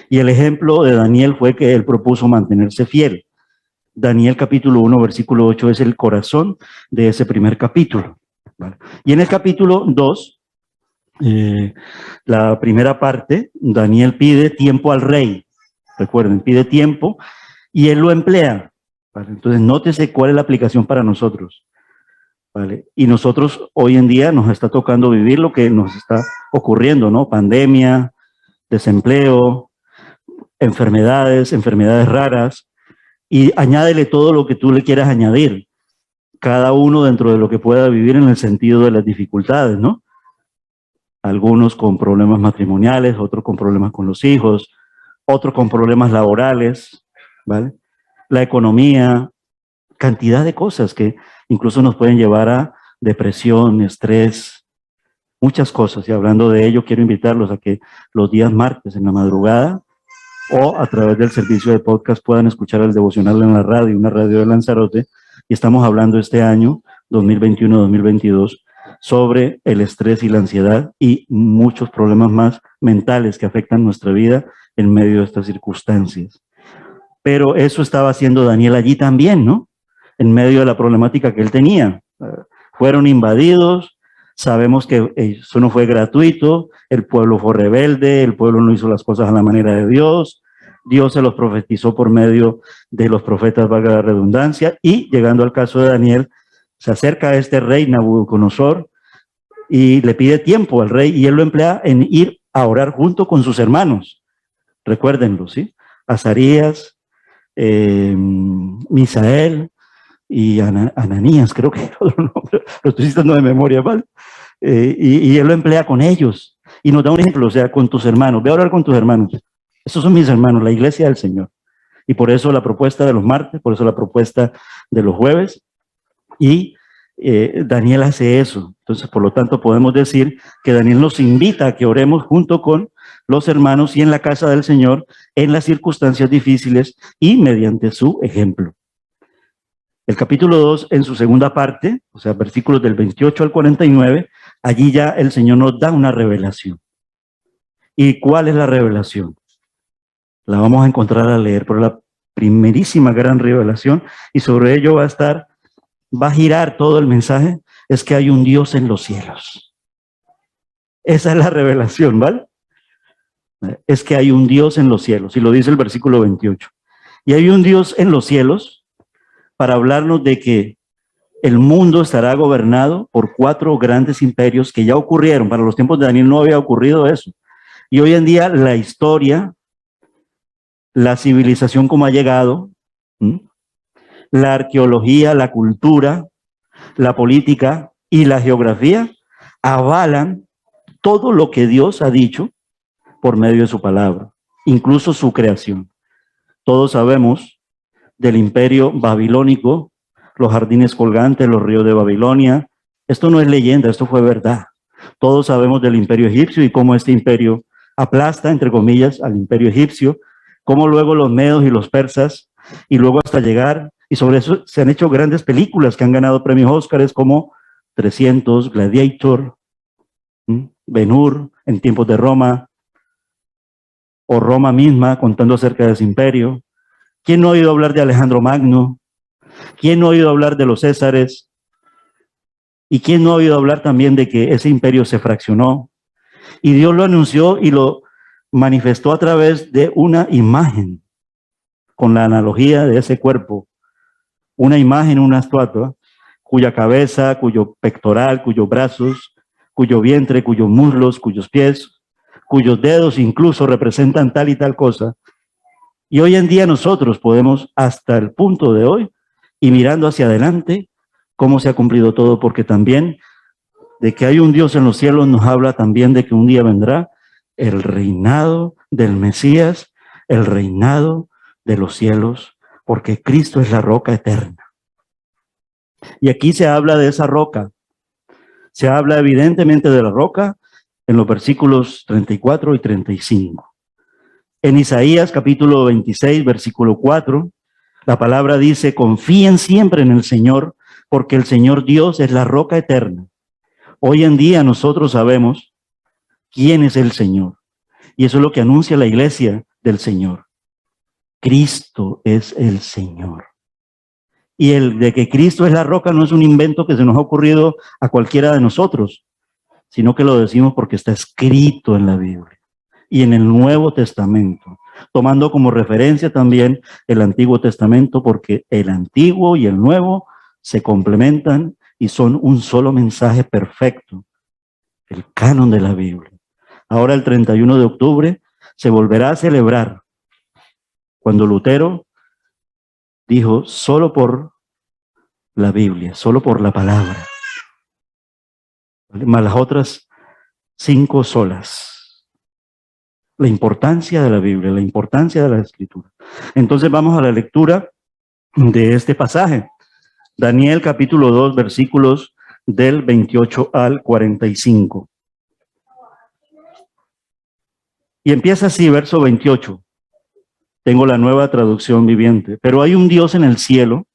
Y el ejemplo de Daniel fue que él propuso mantenerse fiel. Daniel capítulo 1, versículo 8 es el corazón de ese primer capítulo, ¿vale? Y en el capítulo 2, la primera parte, Daniel pide tiempo al rey. Recuerden, pide tiempo y él lo emplea, ¿vale? Entonces, nótese cuál es la aplicación para nosotros, ¿vale? Y nosotros hoy en día nos está tocando vivir lo que nos está ocurriendo, ¿no? Pandemia, desempleo, enfermedades raras, y añádele todo lo que tú le quieras añadir, cada uno dentro de lo que pueda vivir en el sentido de las dificultades, ¿no? Algunos con problemas matrimoniales, otros con problemas con los hijos, otros con problemas laborales, ¿vale? La economía, cantidad de cosas que incluso nos pueden llevar a depresión, estrés, muchas cosas. Y hablando de ello, quiero invitarlos a que los días martes en la madrugada o a través del servicio de podcast puedan escuchar el devocional en la radio, una radio de Lanzarote, y estamos hablando este año 2021-2022 sobre el estrés y la ansiedad y muchos problemas más mentales que afectan nuestra vida en medio de estas circunstancias. Pero eso estaba haciendo Daniel allí también, ¿no? En medio de la problemática que él tenía. Fueron invadidos, sabemos que eso no fue gratuito, el pueblo fue rebelde, el pueblo no hizo las cosas a la manera de Dios, Dios se los profetizó por medio de los profetas, valga la redundancia, y llegando al caso de Daniel, se acerca a este rey Nabucodonosor y le pide tiempo al rey y él lo emplea en ir a orar junto con sus hermanos. Recuérdenlo, ¿sí? Azarías, Misael y Ananías, creo que otro nombre, lo estoy citando de memoria, ¿vale? Y él lo emplea con ellos y nos da un ejemplo, o sea, con tus hermanos, ve a orar con tus hermanos. Esos son mis hermanos, la iglesia del Señor. Y por eso la propuesta de los martes, por eso la propuesta de los jueves. Y Daniel hace eso. Entonces, por lo tanto, podemos decir que Daniel nos invita a que oremos junto con los hermanos y en la casa del Señor en las circunstancias difíciles y mediante su ejemplo. El capítulo 2, en su segunda parte, o sea, versículos del 28 al 49, allí ya el Señor nos da una revelación. ¿Y cuál es la revelación? La vamos a encontrar a leer, pero la primerísima gran revelación, y sobre ello va a girar todo el mensaje, es que hay un Dios en los cielos. Esa es la revelación, ¿vale? Es que hay un Dios en los cielos, y lo dice el versículo 28. Y hay un Dios en los cielos para hablarnos de que el mundo estará gobernado por 4 grandes imperios que ya ocurrieron. Para los tiempos de Daniel no había ocurrido eso. Y hoy en día la historia, la civilización como ha llegado, la arqueología, la cultura, la política y la geografía avalan todo lo que Dios ha dicho por medio de su palabra, incluso su creación. Todos sabemos del imperio babilónico, los jardines colgantes, los ríos de Babilonia. Esto no es leyenda, esto fue verdad. Todos sabemos del imperio egipcio y cómo este imperio aplasta, entre comillas, al imperio egipcio, cómo luego los medos y los persas, y luego hasta llegar, y sobre eso se han hecho grandes películas que han ganado premios Óscares como 300, Gladiator, Ben-Hur, En tiempos de Roma, o Roma misma contando acerca de ese imperio. ¿Quién no ha oído hablar de Alejandro Magno? ¿Quién no ha oído hablar de los Césares? ¿Y quién no ha oído hablar también de que ese imperio se fraccionó? Y Dios lo anunció y lo manifestó a través de una imagen, con la analogía de ese cuerpo. Una imagen, una estatua, cuya cabeza, cuyo pectoral, cuyos brazos, cuyo vientre, cuyos muslos, cuyos pies, cuyos dedos incluso representan tal y tal cosa. Y hoy en día nosotros podemos, hasta el punto de hoy, y mirando hacia adelante, cómo se ha cumplido todo, porque también de que hay un Dios en los cielos nos habla también de que un día vendrá el reinado del Mesías, el reinado de los cielos, porque Cristo es la roca eterna. Y aquí se habla de esa roca. Se habla evidentemente de la roca en los versículos 34 y 35. En Isaías capítulo 26, versículo 4, la palabra dice: confíen siempre en el Señor, porque el Señor Dios es la roca eterna. Hoy en día nosotros sabemos quién es el Señor. Y eso es lo que anuncia la iglesia del Señor. Cristo es el Señor. Y el de que Cristo es la roca no es un invento que se nos ha ocurrido a cualquiera de nosotros, sino que lo decimos porque está escrito en la Biblia y en el Nuevo Testamento, tomando como referencia también el Antiguo Testamento, porque el Antiguo y el Nuevo se complementan y son un solo mensaje perfecto, el canon de la Biblia. Ahora el 31 de octubre se volverá a celebrar cuando Lutero dijo: solo por la Biblia, solo por la palabra, ¿vale? Más las otras 5 solas. La importancia de la Biblia, la importancia de la Escritura. Entonces vamos a la lectura de este pasaje. Daniel capítulo 2, versículos del 28 al 45. Y empieza así, verso 28. Tengo la Nueva Traducción Viviente. Pero hay un Dios en el cielo,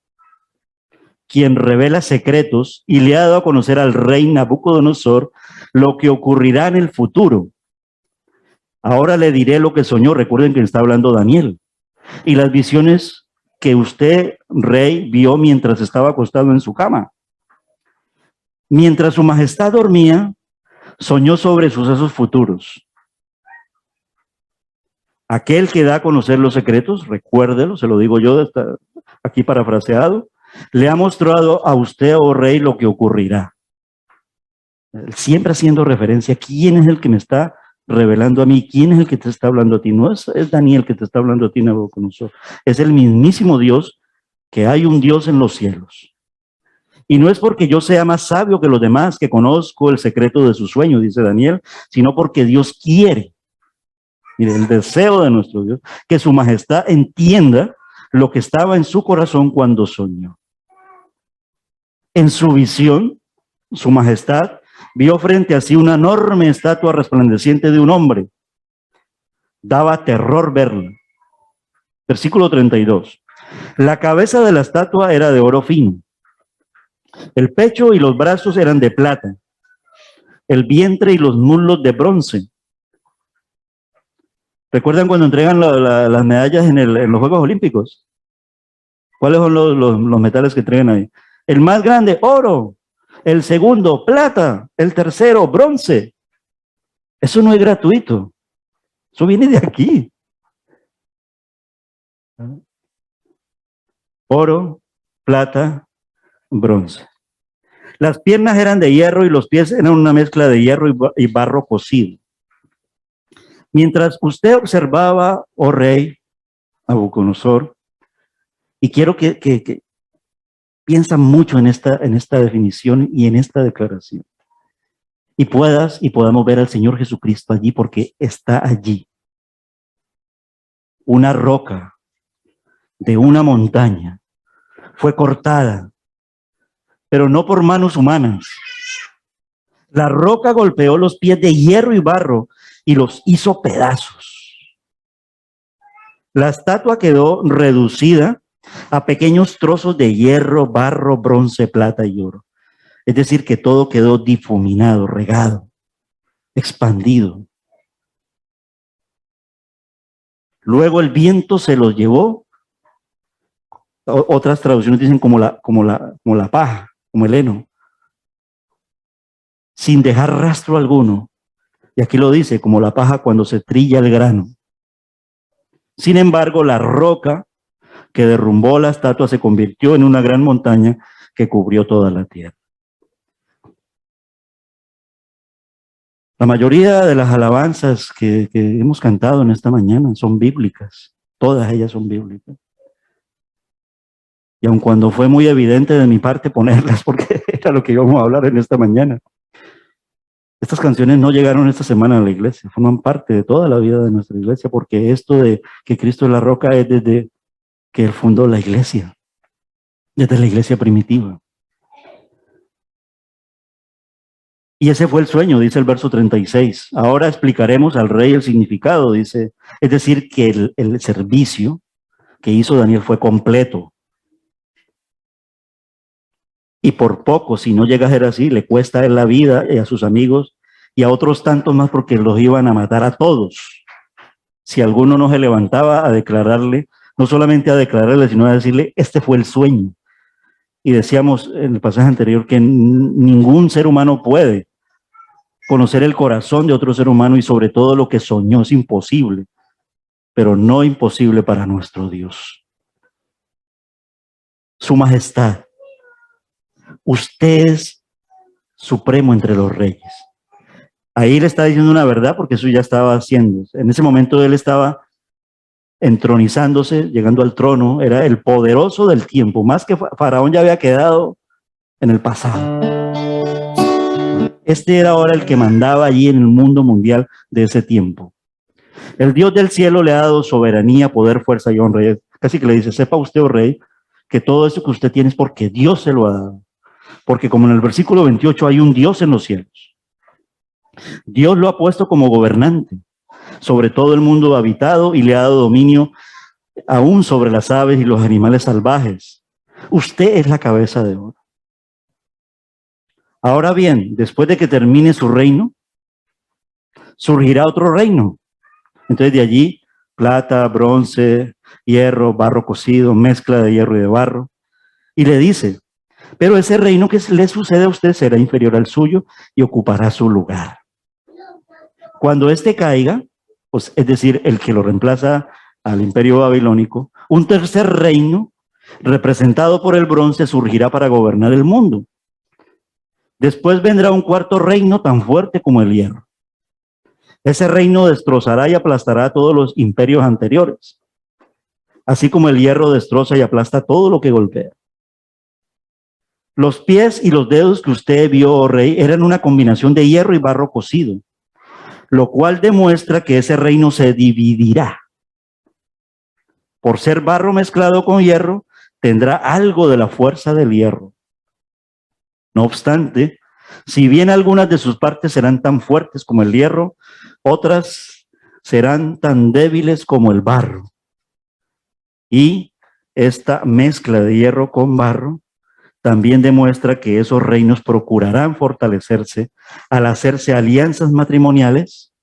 quien revela secretos y le ha dado a conocer al rey Nabucodonosor lo que ocurrirá en el futuro. Ahora le diré lo que soñó. Recuerden que está hablando Daniel. Y las visiones que usted, rey, vio mientras estaba acostado en su cama. Mientras su majestad dormía, soñó sobre sucesos futuros. Aquel que da a conocer los secretos, recuérdelo, se lo digo yo aquí parafraseado, le ha mostrado a usted, oh rey, lo que ocurrirá. Siempre haciendo referencia a quién es el que me está revelando a mí, quién es el que te está hablando a ti. No es Daniel que te está hablando a ti, Nabucodonosor. Es el mismísimo Dios, que hay un Dios en los cielos. Y no es porque yo sea más sabio que los demás, que conozco el secreto de su sueño, dice Daniel, sino porque Dios quiere. Mire, el deseo de nuestro Dios, que su majestad entienda lo que estaba en su corazón cuando soñó. En su visión, su majestad vio frente a sí una enorme estatua resplandeciente de un hombre. Daba terror verla. Versículo 32. La cabeza de la estatua era de oro fino. El pecho y los brazos eran de plata. El vientre y los muslos de bronce. ¿Recuerdan cuando entregan las medallas en los Juegos Olímpicos? ¿Cuáles son los metales que entregan ahí? El más grande, oro. El segundo, plata. El tercero, bronce. Eso no es gratuito. Eso viene de aquí. Oro, plata, bronce. Las piernas eran de hierro y los pies eran una mezcla de hierro y barro cocido. Mientras usted observaba, oh rey Nabucodonosor, y quiero que piensa mucho en esta definición y en esta declaración, y podamos ver al Señor Jesucristo allí, porque está allí. Una roca de una montaña fue cortada, pero no por manos humanas. La roca golpeó los pies de hierro y barro y los hizo pedazos. La estatua quedó reducida a pequeños trozos de hierro, barro, bronce, plata y oro. Es decir, que todo quedó difuminado, regado, expandido. Luego el viento se los llevó. Otras traducciones dicen como la paja, como el heno, sin dejar rastro alguno. Y aquí lo dice, como la paja cuando se trilla el grano. Sin embargo, la roca que derrumbó la estatua se convirtió en una gran montaña que cubrió toda la tierra. La mayoría de las alabanzas que hemos cantado en esta mañana son bíblicas. Todas ellas son bíblicas. Y aun cuando fue muy evidente de mi parte ponerlas, porque era lo que íbamos a hablar en esta mañana, estas canciones no llegaron esta semana a la iglesia, forman parte de toda la vida de nuestra iglesia, porque esto de que Cristo es la roca es desde que Él fundó la iglesia, desde la iglesia primitiva. Y ese fue el sueño, dice el verso 36. Ahora explicaremos al rey el significado, dice. Es decir, que el servicio que hizo Daniel fue completo. Y por poco, si no llega a ser así, le cuesta a él la vida y a sus amigos y a otros tantos más, porque los iban a matar a todos. Si alguno no se levantaba a declararle, no solamente a declararle, sino a decirle, este fue el sueño. Y decíamos en el pasaje anterior que ningún ser humano puede conocer el corazón de otro ser humano y sobre todo lo que soñó es imposible, pero no imposible para nuestro Dios. Su majestad. Usted es supremo entre los reyes. Ahí le está diciendo una verdad porque eso ya estaba haciendo. En ese momento él estaba entronizándose, llegando al trono, era el poderoso del tiempo, más que Faraón ya había quedado en el pasado. Este era ahora el que mandaba allí en el mundo mundial de ese tiempo. El Dios del cielo le ha dado soberanía, poder, fuerza y honra. Casi que le dice, sepa usted, oh rey, que todo eso que usted tiene es porque Dios se lo ha dado. Porque como en el versículo 28 hay un Dios en los cielos. Dios lo ha puesto como gobernante sobre todo el mundo habitado y le ha dado dominio aún sobre las aves y los animales salvajes. Usted es la cabeza de oro. Ahora bien, después de que termine su reino, surgirá otro reino. Entonces de allí, plata, bronce, hierro, barro cocido, mezcla de hierro y de barro. Y le dice, pero ese reino que le sucede a usted será inferior al suyo y ocupará su lugar. Cuando éste caiga, pues, es decir, el que lo reemplaza al imperio babilónico, un tercer reino, representado por el bronce, surgirá para gobernar el mundo. Después vendrá un cuarto reino tan fuerte como el hierro. Ese reino destrozará y aplastará a todos los imperios anteriores, así como el hierro destroza y aplasta todo lo que golpea. Los pies y los dedos que usted vio, oh rey, eran una combinación de hierro y barro cocido, lo cual demuestra que ese reino se dividirá. Por ser barro mezclado con hierro, tendrá algo de la fuerza del hierro. No obstante, si bien algunas de sus partes serán tan fuertes como el hierro, otras serán tan débiles como el barro. Y esta mezcla de hierro con barro también demuestra que esos reinos procurarán fortalecerse al hacerse alianzas matrimoniales,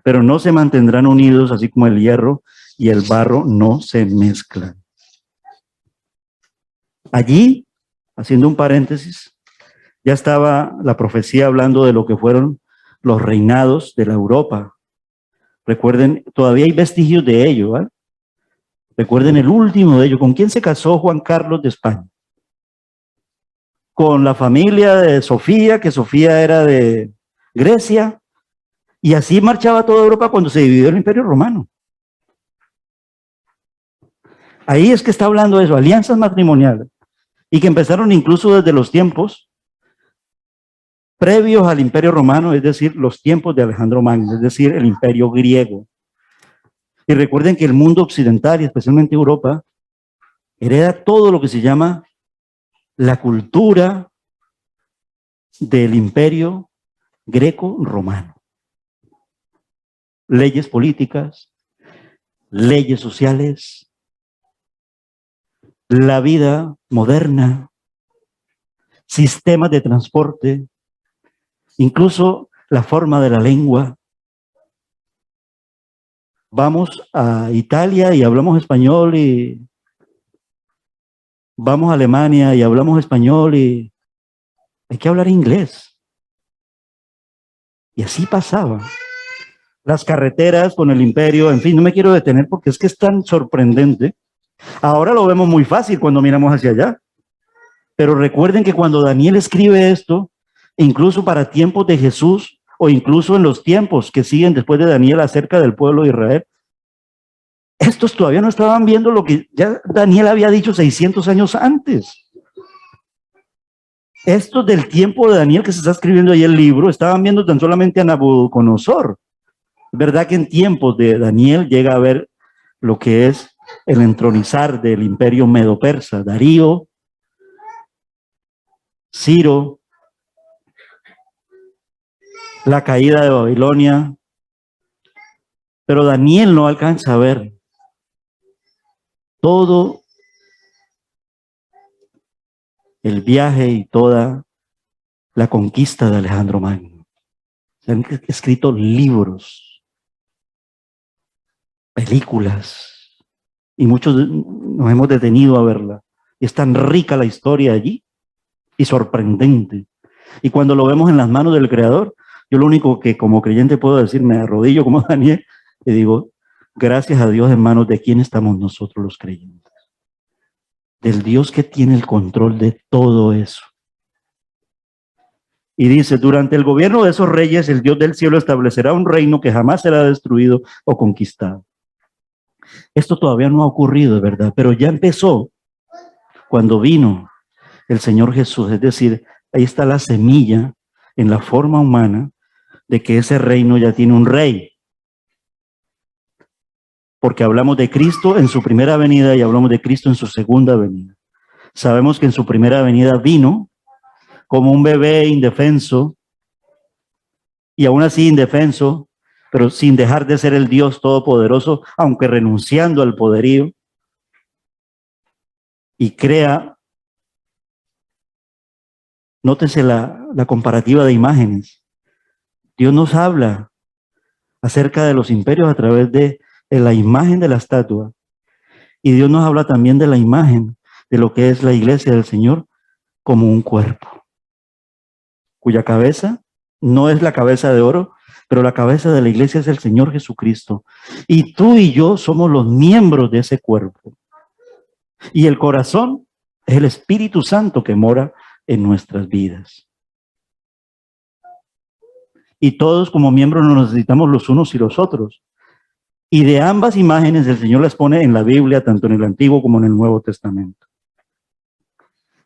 pero no se mantendrán unidos, así como el hierro y el barro no se mezclan. Allí, haciendo un paréntesis, ya estaba la profecía hablando de lo que fueron los reinados de la Europa. Recuerden, todavía hay vestigios de ello, ¿vale? Recuerden el último de ellos. ¿Con quién se casó Juan Carlos de España? Con la familia de Sofía, que Sofía era de Grecia, y así marchaba toda Europa cuando se dividió el Imperio Romano. Ahí es que está hablando de eso, alianzas matrimoniales, y que empezaron incluso desde los tiempos previos al Imperio Romano, es decir, los tiempos de Alejandro Magno, es decir, el Imperio griego. Y recuerden que el mundo occidental, y especialmente Europa, hereda todo lo que se llama la cultura del Imperio greco-romano. Leyes políticas, leyes sociales, la vida moderna, sistemas de transporte, incluso la forma de la lengua. Vamos a Italia y hablamos español, y vamos a Alemania y hablamos español, y hay que hablar inglés. Y así pasaba. Las carreteras con el imperio, en fin, no me quiero detener porque es que es tan sorprendente. Ahora lo vemos muy fácil cuando miramos hacia allá. Pero recuerden que cuando Daniel escribe esto, incluso para tiempos de Jesús, o incluso en los tiempos que siguen después de Daniel acerca del pueblo de Israel, estos todavía no estaban viendo lo que ya Daniel había dicho 600 años antes. Estos del tiempo de Daniel que se está escribiendo ahí el libro, estaban viendo tan solamente a Nabucodonosor. Es verdad que en tiempos de Daniel llega a ver lo que es el entronizar del imperio medo-persa, Darío, Ciro, la caída de Babilonia, pero Daniel no alcanza a ver todo el viaje y toda la conquista de Alejandro Magno. Se han escrito libros, películas, y muchos nos hemos detenido a verla. Y es tan rica la historia allí y sorprendente. Y cuando lo vemos en las manos del Creador, yo lo único que como creyente puedo decir, me arrodillo como Daniel y digo, gracias a Dios, en manos de quién estamos nosotros los creyentes. Del Dios que tiene el control de todo eso. Y dice, durante el gobierno de esos reyes, el Dios del cielo establecerá un reino que jamás será destruido o conquistado. Esto todavía no ha ocurrido, de verdad, pero ya empezó cuando vino el Señor Jesús. Es decir, ahí está la semilla en la forma humana de que ese reino ya tiene un rey. Porque hablamos de Cristo en su primera venida y hablamos de Cristo en su segunda venida. Sabemos que en su primera venida vino como un bebé indefenso, y aún así indefenso, pero sin dejar de ser el Dios todopoderoso, aunque renunciando al poderío, y crea, nótese la comparativa de imágenes. Dios nos habla acerca de los imperios a través de la imagen de la estatua, y Dios nos habla también de la imagen de lo que es la iglesia del Señor como un cuerpo, cuya cabeza no es la cabeza de oro, pero la cabeza de la iglesia es el Señor Jesucristo. Y tú y yo somos los miembros de ese cuerpo. Y el corazón es el Espíritu Santo que mora en nuestras vidas. Y todos como miembros nos necesitamos los unos y los otros. Y de ambas imágenes el Señor las pone en la Biblia, tanto en el Antiguo como en el Nuevo Testamento.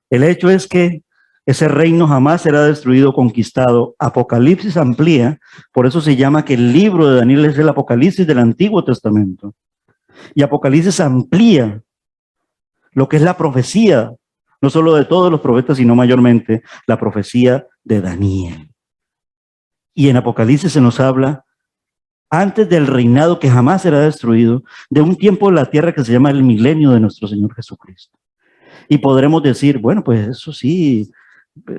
El hecho es que ese reino jamás será destruido o conquistado. Apocalipsis amplía, por eso se llama que el libro de Daniel es el Apocalipsis del Antiguo Testamento. Y Apocalipsis amplía lo que es la profecía, no solo de todos los profetas, sino mayormente la profecía de Daniel. Y en Apocalipsis se nos habla, antes del reinado que jamás será destruido, de un tiempo en la tierra que se llama el milenio de nuestro Señor Jesucristo. Y podremos decir, bueno, pues eso sí,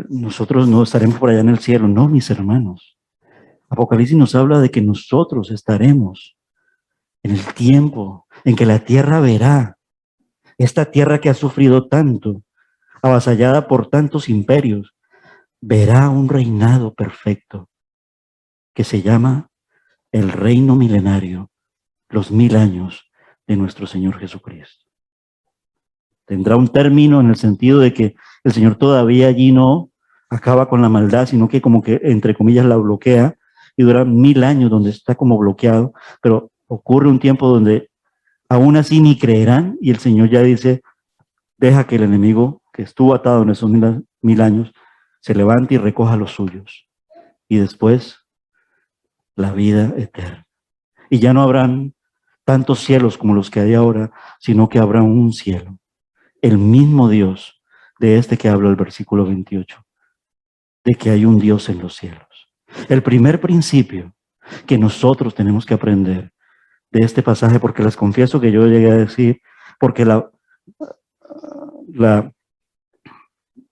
nosotros no estaremos por allá en el cielo. No, mis hermanos. Apocalipsis nos habla de que nosotros estaremos en el tiempo en que la tierra verá, esta tierra que ha sufrido tanto, avasallada por tantos imperios, verá un reinado perfecto que se llama el reino milenario, los 1000 años de nuestro Señor Jesucristo. Tendrá un término en el sentido de que el Señor todavía allí no acaba con la maldad, sino que como que, entre comillas, la bloquea, y dura 1000 años donde está como bloqueado, pero ocurre un tiempo donde aún así ni creerán, y el Señor ya dice, deja que el enemigo que estuvo atado en esos 1000 años se levante y recoja los suyos. Y después, la vida eterna. Y ya no habrán tantos cielos como los que hay ahora, sino que habrá un cielo. El mismo Dios de este que habla el versículo 28, de que hay un Dios en los cielos. El primer principio que nosotros tenemos que aprender de este pasaje, porque les confieso que yo llegué a decir, porque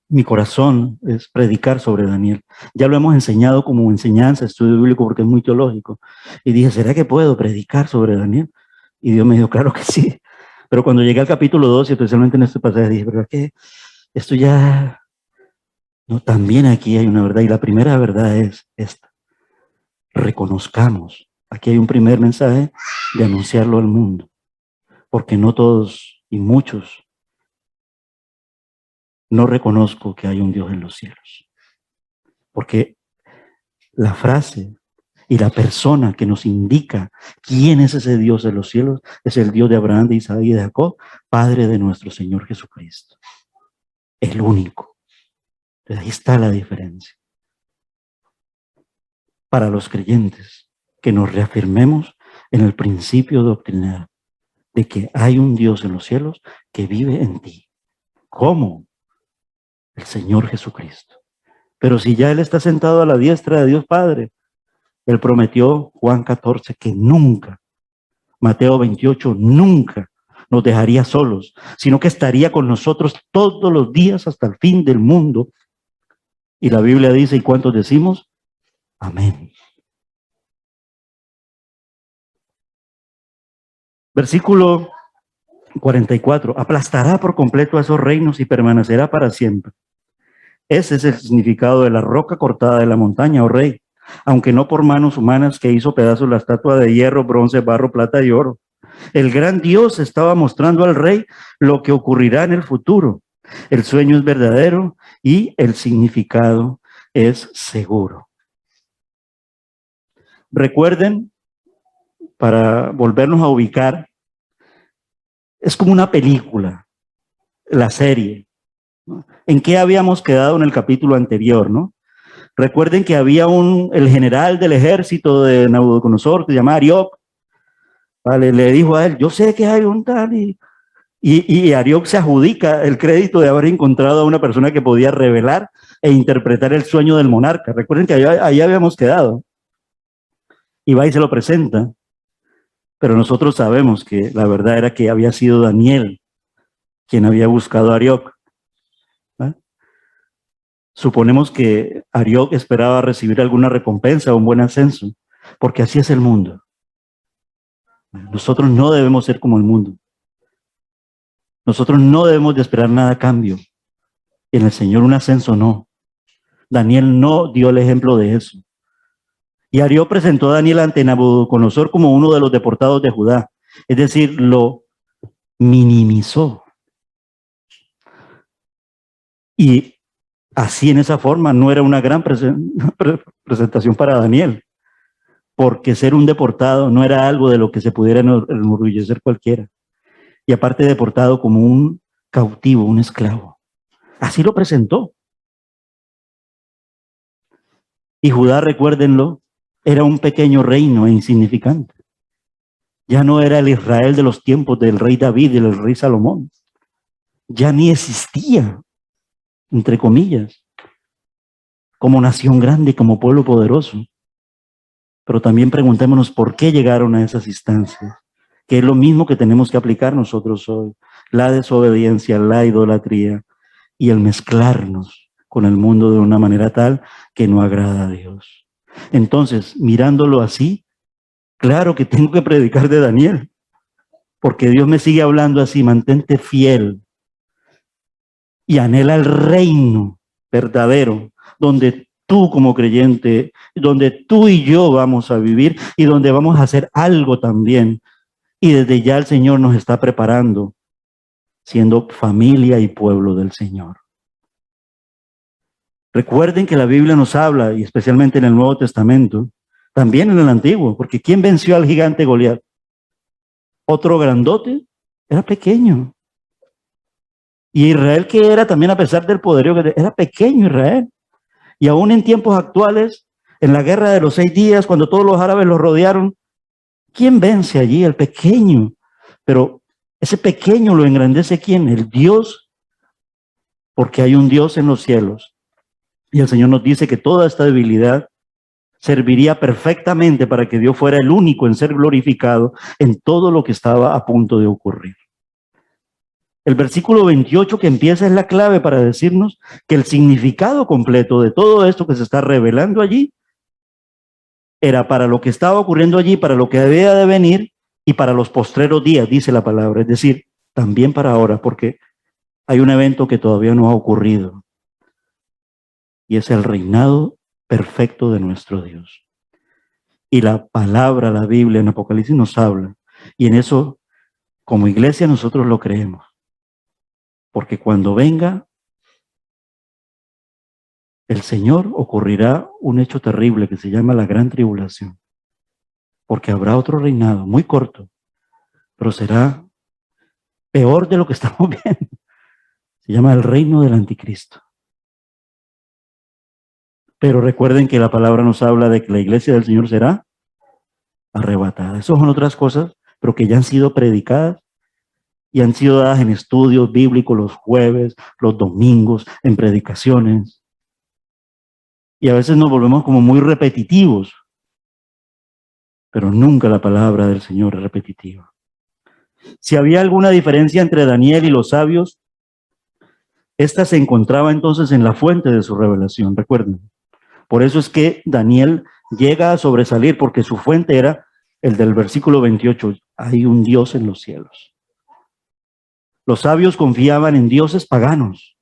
mi corazón es predicar sobre Daniel. Ya lo hemos enseñado como enseñanza, estudio bíblico, porque es muy teológico. Y dije, ¿será que puedo predicar sobre Daniel? Y Dios me dijo, claro que sí. Pero cuando llegué al capítulo 2, y especialmente en este pasaje, dije, ¿pero qué? Esto ya... No, también aquí hay una verdad, y la primera verdad es esta. Reconozcamos. Aquí hay un primer mensaje de anunciarlo al mundo. Porque no todos y muchos no reconozco que hay un Dios en los cielos. Porque la frase y la persona que nos indica quién es ese Dios de los cielos es el Dios de Abraham, de Isaac y de Jacob, Padre de nuestro Señor Jesucristo. El único. Entonces ahí está la diferencia. Para los creyentes, que nos reafirmemos en el principio doctrinal de que hay un Dios en los cielos que vive en ti. ¿Cómo? El Señor Jesucristo. Pero si ya Él está sentado a la diestra de Dios Padre, Él prometió, Juan 14, que nunca, Mateo 28, nunca nos dejaría solos, sino que estaría con nosotros todos los días hasta el fin del mundo. Y la Biblia dice, ¿y cuántos decimos? Amén. Versículo 44. Aplastará por completo a esos reinos y permanecerá para siempre. Ese es el significado de la roca cortada de la montaña, oh rey, aunque no por manos humanas que hizo pedazos la estatua de hierro, bronce, barro, plata y oro. El gran Dios estaba mostrando al rey lo que ocurrirá en el futuro. El sueño es verdadero y el significado es seguro. Recuerden, para volvernos a ubicar, es como una película, la serie, ¿no? ¿En qué habíamos quedado en el capítulo anterior, no? Recuerden que había el general del ejército de Nabucodonosor, que se llama Arioc, ¿vale? Le dijo a él, yo sé que hay un tal, y Arioc se adjudica el crédito de haber encontrado a una persona que podía revelar e interpretar el sueño del monarca. Recuerden que ahí habíamos quedado. Y va y se lo presenta. Pero nosotros sabemos que la verdad era que había sido Daniel quien había buscado a Arioc. ¿Ah? Suponemos que Arioc esperaba recibir alguna recompensa o un buen ascenso, porque así es el mundo. Nosotros no debemos ser como el mundo. Nosotros no debemos de esperar nada a cambio. En el Señor un ascenso no. Daniel no dio el ejemplo de eso. Y Arioc presentó a Daniel ante Nabucodonosor como uno de los deportados de Judá. Es decir, lo minimizó. Y así en esa forma no era una gran presentación para Daniel, porque ser un deportado no era algo de lo que se pudiera enorgullecer cualquiera. Y aparte deportado como un cautivo, un esclavo. Así lo presentó. Y Judá, recuérdenlo, era un pequeño reino e insignificante. Ya no era el Israel de los tiempos del rey David y del rey Salomón. Ya ni existía, entre comillas, como nación grande, como pueblo poderoso. Pero también preguntémonos por qué llegaron a esas instancias, que es lo mismo que tenemos que aplicar nosotros hoy. La desobediencia, la idolatría y el mezclarnos con el mundo de una manera tal que no agrada a Dios. Entonces, mirándolo así, claro que tengo que predicar de Daniel, porque Dios me sigue hablando así, mantente fiel y anhela el reino verdadero, donde tú como creyente, donde tú y yo vamos a vivir y donde vamos a hacer algo también. Y desde ya el Señor nos está preparando, siendo familia y pueblo del Señor. Recuerden que la Biblia nos habla, y especialmente en el Nuevo Testamento, también en el Antiguo, porque ¿quién venció al gigante Goliat? Otro grandote, era pequeño. Y Israel, que era también, a pesar del poderío que era pequeño Israel. Y aún en tiempos actuales, en la guerra de los 6 días, cuando todos los árabes los rodearon, ¿quién vence allí? El pequeño. Pero ese pequeño lo engrandece ¿quién? El Dios, porque hay un Dios en los cielos. Y el Señor nos dice que toda esta debilidad serviría perfectamente para que Dios fuera el único en ser glorificado en todo lo que estaba a punto de ocurrir. El versículo 28 que empieza es la clave para decirnos que el significado completo de todo esto que se está revelando allí era para lo que estaba ocurriendo allí, para lo que debía de venir y para los postreros días, dice la palabra. Es decir, también para ahora, porque hay un evento que todavía no ha ocurrido y es el reinado perfecto de nuestro Dios. Y la palabra, la Biblia en Apocalipsis nos habla, y en eso como iglesia nosotros lo creemos, porque cuando venga el Señor ocurrirá un hecho terrible que se llama la gran tribulación, porque habrá otro reinado muy corto, pero será peor de lo que estamos viendo. Se llama el reino del anticristo. Pero recuerden que la palabra nos habla de que la iglesia del Señor será arrebatada. Esas son otras cosas, pero que ya han sido predicadas y han sido dadas en estudios bíblicos los jueves, los domingos, en predicaciones. Y a veces nos volvemos como muy repetitivos, pero nunca la palabra del Señor es repetitiva. Si había alguna diferencia entre Daniel y los sabios, esta se encontraba entonces en la fuente de su revelación, recuerden. Por eso es que Daniel llega a sobresalir, porque su fuente era el del versículo 28. Hay un Dios en los cielos. Los sabios confiaban en dioses paganos,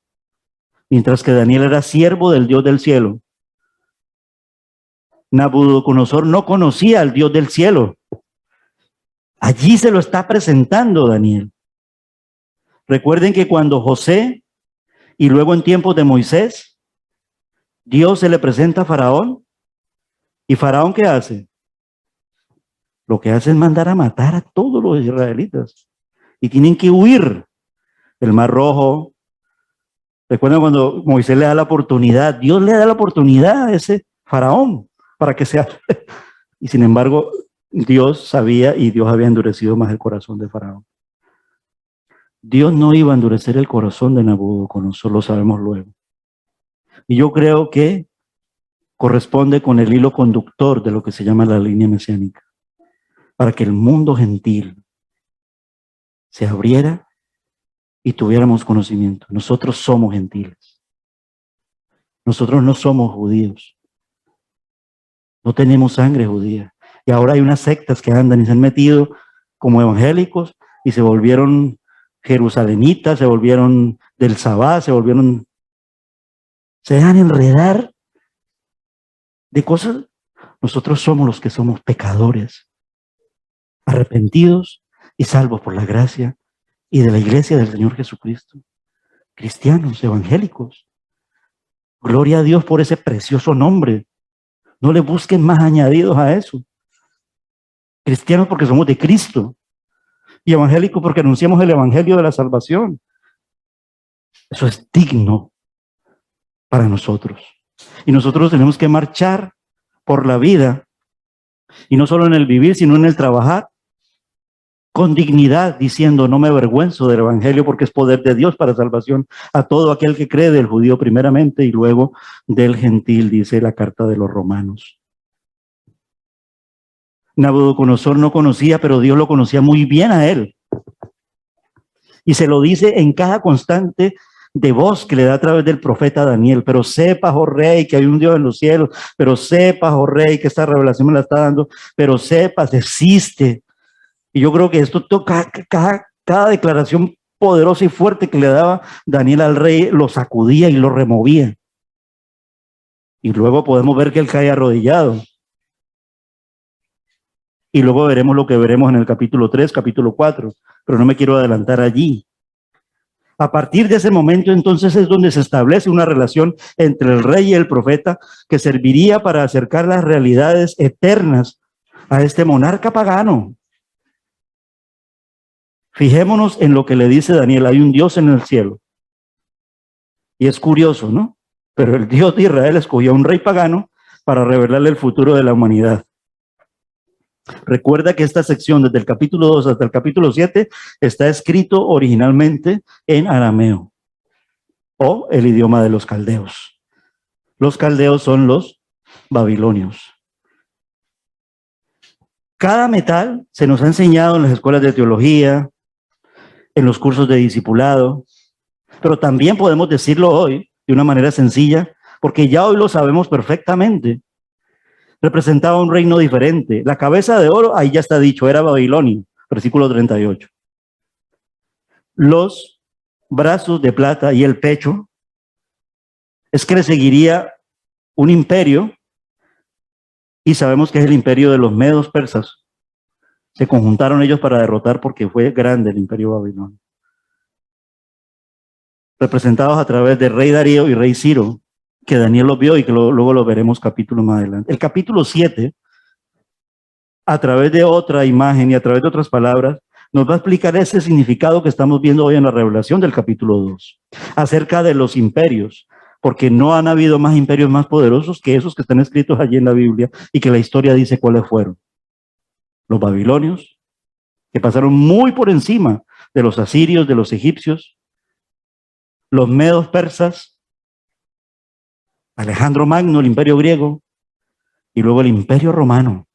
mientras que Daniel era siervo del Dios del cielo. Nabucodonosor no conocía al Dios del cielo. Allí se lo está presentando Daniel. Recuerden que cuando José y luego en tiempos de Moisés, Dios se le presenta a Faraón, y Faraón ¿qué hace? Lo que hace es mandar a matar a todos los israelitas y tienen que huir del Mar Rojo. Recuerdan cuando Moisés le da la oportunidad, Dios le da la oportunidad a ese Faraón para que sea. Y sin embargo, Dios sabía y Dios había endurecido más el corazón de Faraón. Dios no iba a endurecer el corazón de Nabucodonosor, lo sabemos luego. Y yo creo que corresponde con el hilo conductor de lo que se llama la línea mesiánica, para que el mundo gentil se abriera y tuviéramos conocimiento. Nosotros somos gentiles. Nosotros no somos judíos. No tenemos sangre judía. Y ahora hay unas sectas que andan y se han metido como evangélicos y se volvieron jerusalenitas, se volvieron del Sabá, se dejan enredar de cosas. Nosotros somos los que somos pecadores, arrepentidos y salvos por la gracia y de la iglesia del Señor Jesucristo. Cristianos, evangélicos. Gloria a Dios por ese precioso nombre. No le busquen más añadidos a eso. Cristianos porque somos de Cristo. Y evangélicos porque anunciamos el evangelio de la salvación. Eso es digno para nosotros. Y nosotros tenemos que marchar por la vida, y no solo en el vivir, sino en el trabajar, con dignidad, diciendo: no me avergüenzo del evangelio, porque es poder de Dios para salvación a todo aquel que cree, del judío primeramente y luego del gentil, dice la carta de los Romanos. Nabucodonosor no conocía, pero Dios lo conocía muy bien a él. Y se lo dice en cada constante de voz que le da a través del profeta Daniel: pero sepas, oh rey, que hay un Dios en los cielos, pero sepas, oh rey, que esta revelación me la está dando, pero sepas, existe. Y yo creo que esto toca cada declaración poderosa y fuerte que le daba Daniel al rey, lo sacudía y lo removía. Y luego podemos ver que él cae arrodillado. Y luego veremos lo que veremos en el capítulo 3, capítulo 4, pero no me quiero adelantar allí. A partir de ese momento, entonces, es donde se establece una relación entre el rey y el profeta que serviría para acercar las realidades eternas a este monarca pagano. Fijémonos en lo que le dice Daniel: hay un Dios en el cielo. Y es curioso, ¿no? Pero el Dios de Israel escogió a un rey pagano para revelarle el futuro de la humanidad. Recuerda que esta sección, desde el capítulo 2 hasta el capítulo 7, está escrito originalmente en arameo, o el idioma de los caldeos. Los caldeos son los babilonios. Cada metal se nos ha enseñado en las escuelas de teología, en los cursos de discipulado, pero también podemos decirlo hoy de una manera sencilla, porque ya hoy lo sabemos perfectamente. Representaba un reino diferente. La cabeza de oro, ahí ya está dicho, era Babilonia, versículo 38. Los brazos de plata y el pecho, es que le seguiría un imperio, y sabemos que es el imperio de los medos persas. Se conjuntaron ellos para derrotar porque fue grande el imperio babilonio. Representados a través de rey Darío y rey Ciro, que Daniel lo vio y que luego lo veremos capítulo más adelante. El capítulo 7, a través de otra imagen y a través de otras palabras, nos va a explicar ese significado que estamos viendo hoy en la revelación del capítulo 2, acerca de los imperios, porque no han habido más imperios más poderosos que esos que están escritos allí en la Biblia y que la historia dice cuáles fueron. Los babilonios, que pasaron muy por encima de los asirios, de los egipcios, los medos persas, Alejandro Magno, el imperio griego, y luego el imperio romano.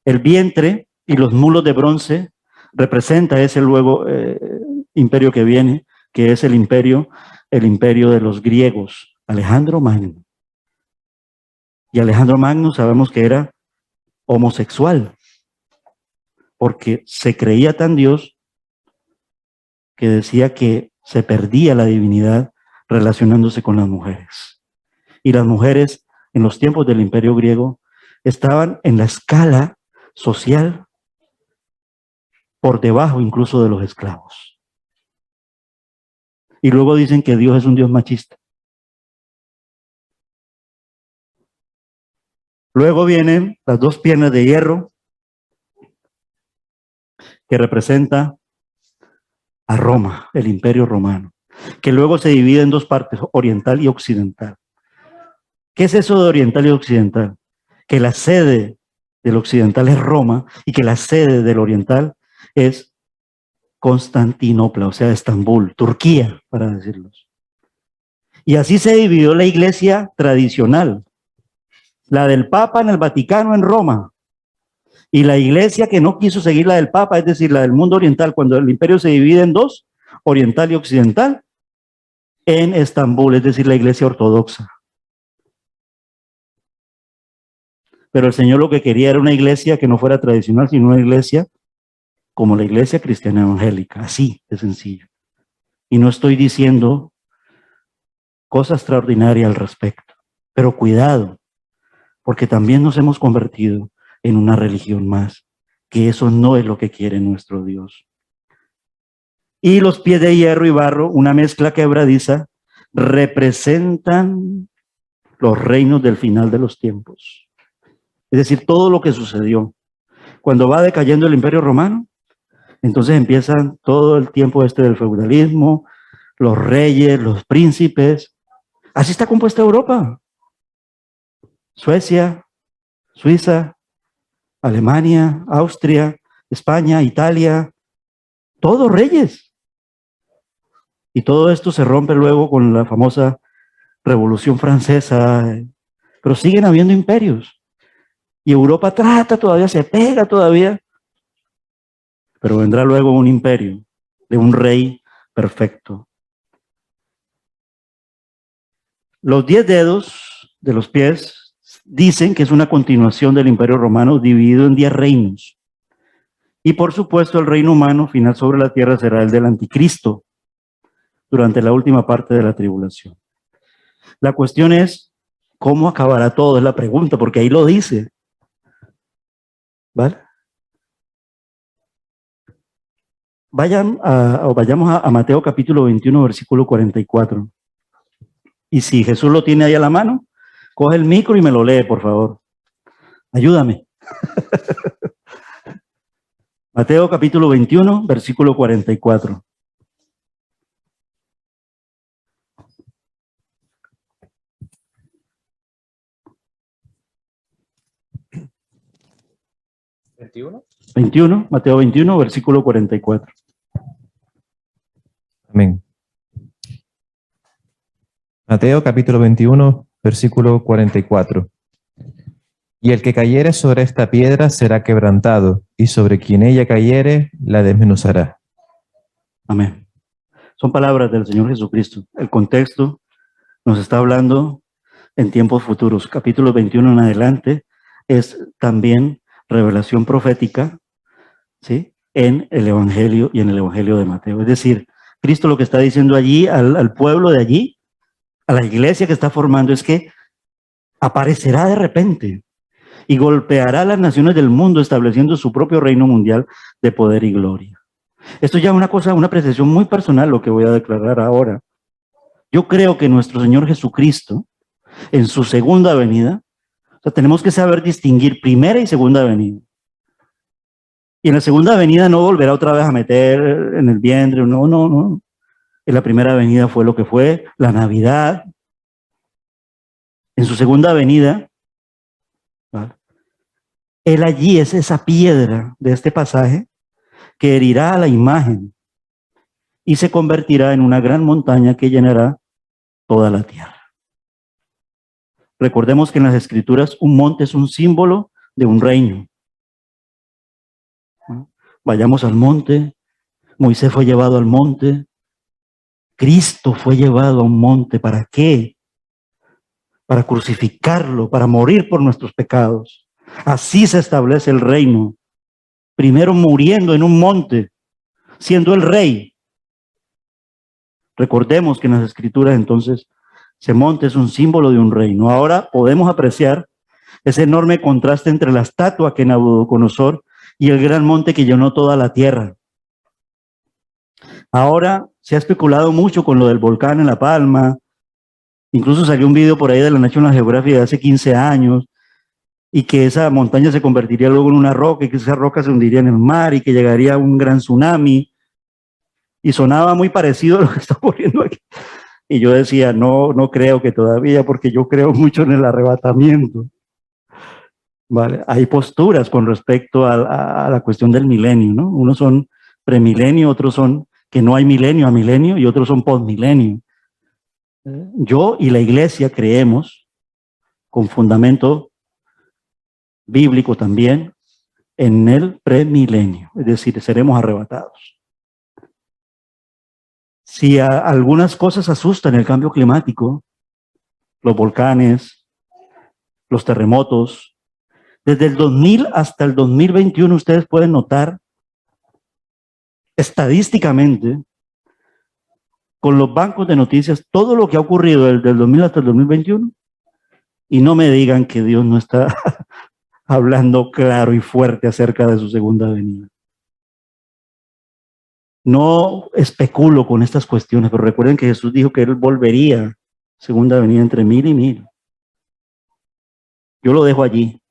El vientre y los mulos de bronce representa ese luego imperio que viene, que es el imperio de los griegos, Alejandro Magno. Y Alejandro Magno sabemos que era homosexual, porque se creía tan Dios que decía que se perdía la divinidad relacionándose con las mujeres. Y las mujeres en los tiempos del imperio griego estaban en la escala social por debajo incluso de los esclavos. Y luego dicen que Dios es un Dios machista. Luego vienen las dos piernas de hierro que representa a Roma, el imperio romano, que luego se divide en dos partes, oriental y occidental. ¿Qué es eso de oriental y occidental? Que la sede del occidental es Roma y que la sede del oriental es Constantinopla, o sea, Estambul, Turquía, para decirlo. Y así se dividió la iglesia tradicional, la del Papa en el Vaticano en Roma, y la iglesia que no quiso seguir la del Papa, es decir, la del mundo oriental, cuando el imperio se divide en dos, oriental y occidental, en Estambul, es decir, la iglesia ortodoxa. Pero el Señor lo que quería era una iglesia que no fuera tradicional, sino una iglesia como la iglesia cristiana evangélica, así de sencillo. Y no estoy diciendo cosa extraordinaria al respecto, pero cuidado, porque también nos hemos convertido en una religión más, que eso no es lo que quiere nuestro Dios. Y los pies de hierro y barro, una mezcla quebradiza, representan los reinos del final de los tiempos. Es decir, todo lo que sucedió. Cuando va decayendo el imperio romano, entonces empiezan todo el tiempo del feudalismo, los reyes, los príncipes. Así está compuesta Europa. Suecia, Suiza, Alemania, Austria, España, Italia, todos reyes. Y todo esto se rompe luego con la famosa Revolución Francesa, pero siguen habiendo imperios. Y Europa trata todavía, se pega todavía, pero vendrá luego un imperio de un rey perfecto. Los 10 dedos de los pies dicen que es una continuación del imperio romano dividido en 10 reinos. Y por supuesto el reino humano final sobre la tierra será el del anticristo durante la última parte de la tribulación. La cuestión es, ¿cómo acabará todo? Es la pregunta, porque ahí lo dice. ¿Vale? Vayamos a Mateo capítulo 21, versículo 44. Y si Jesús lo tiene ahí a la mano, coge el micro y me lo lee, por favor. Ayúdame. Mateo capítulo 21, versículo 44. Mateo 21, versículo 44.
Amén. Mateo capítulo 21, versículo 44. Y el que cayere sobre esta piedra será quebrantado, y sobre quien ella cayere la desmenuzará.
Amén. Son palabras del Señor Jesucristo. El contexto nos está hablando en tiempos futuros. Capítulo 21 en adelante es también revelación profética, ¿sí? En el Evangelio y en el Evangelio de Mateo. Es decir, Cristo lo que está diciendo allí al pueblo de allí, a la iglesia que está formando, es que aparecerá de repente y golpeará a las naciones del mundo estableciendo su propio reino mundial de poder y gloria. Esto ya es una cosa, una apreciación muy personal lo que voy a declarar ahora. Yo creo que nuestro Señor Jesucristo, en su segunda venida, o sea, tenemos que saber distinguir primera y segunda venida. Y en la segunda venida no volverá otra vez a meter en el vientre, no. En la primera venida fue lo que fue, la Navidad. En su segunda venida, ¿vale? Él allí es esa piedra de este pasaje que herirá a la imagen y se convertirá en una gran montaña que llenará toda la tierra. Recordemos que en las Escrituras un monte es un símbolo de un reino. Vayamos al monte, Moisés fue llevado al monte, Cristo fue llevado a un monte. ¿Para qué? Para crucificarlo, para morir por nuestros pecados. Así se establece el reino. Primero muriendo en un monte, siendo el rey. Recordemos que en las Escrituras entonces ese monte es un símbolo de un reino. Ahora podemos apreciar ese enorme contraste entre la estatua que Nabucodonosor y el gran monte que llenó toda la tierra. Ahora se ha especulado mucho con lo del volcán en La Palma. Incluso salió un video por ahí de la National Geographic de hace 15 años, y que esa montaña se convertiría luego en una roca, y que esa roca se hundiría en el mar, y que llegaría un gran tsunami. Y sonaba muy parecido a lo que está ocurriendo aquí. Y yo decía, no creo que todavía, porque yo creo mucho en el arrebatamiento. Vale, hay posturas con respecto a la cuestión del milenio, ¿no? Unos son premilenio, otros son que no hay milenio a milenio, y otros son postmilenio. Yo y la iglesia creemos, con fundamento bíblico también, en el premilenio, es decir, seremos arrebatados. Si algunas cosas asustan el cambio climático, los volcanes, los terremotos, desde el 2000 hasta el 2021 ustedes pueden notar estadísticamente con los bancos de noticias todo lo que ha ocurrido desde el 2000 hasta el 2021, y no me digan que Dios no está hablando claro y fuerte acerca de su segunda venida. No especulo con estas cuestiones, pero recuerden que Jesús dijo que Él volvería, segunda venida, entre 1000 y 1000. Yo lo dejo allí,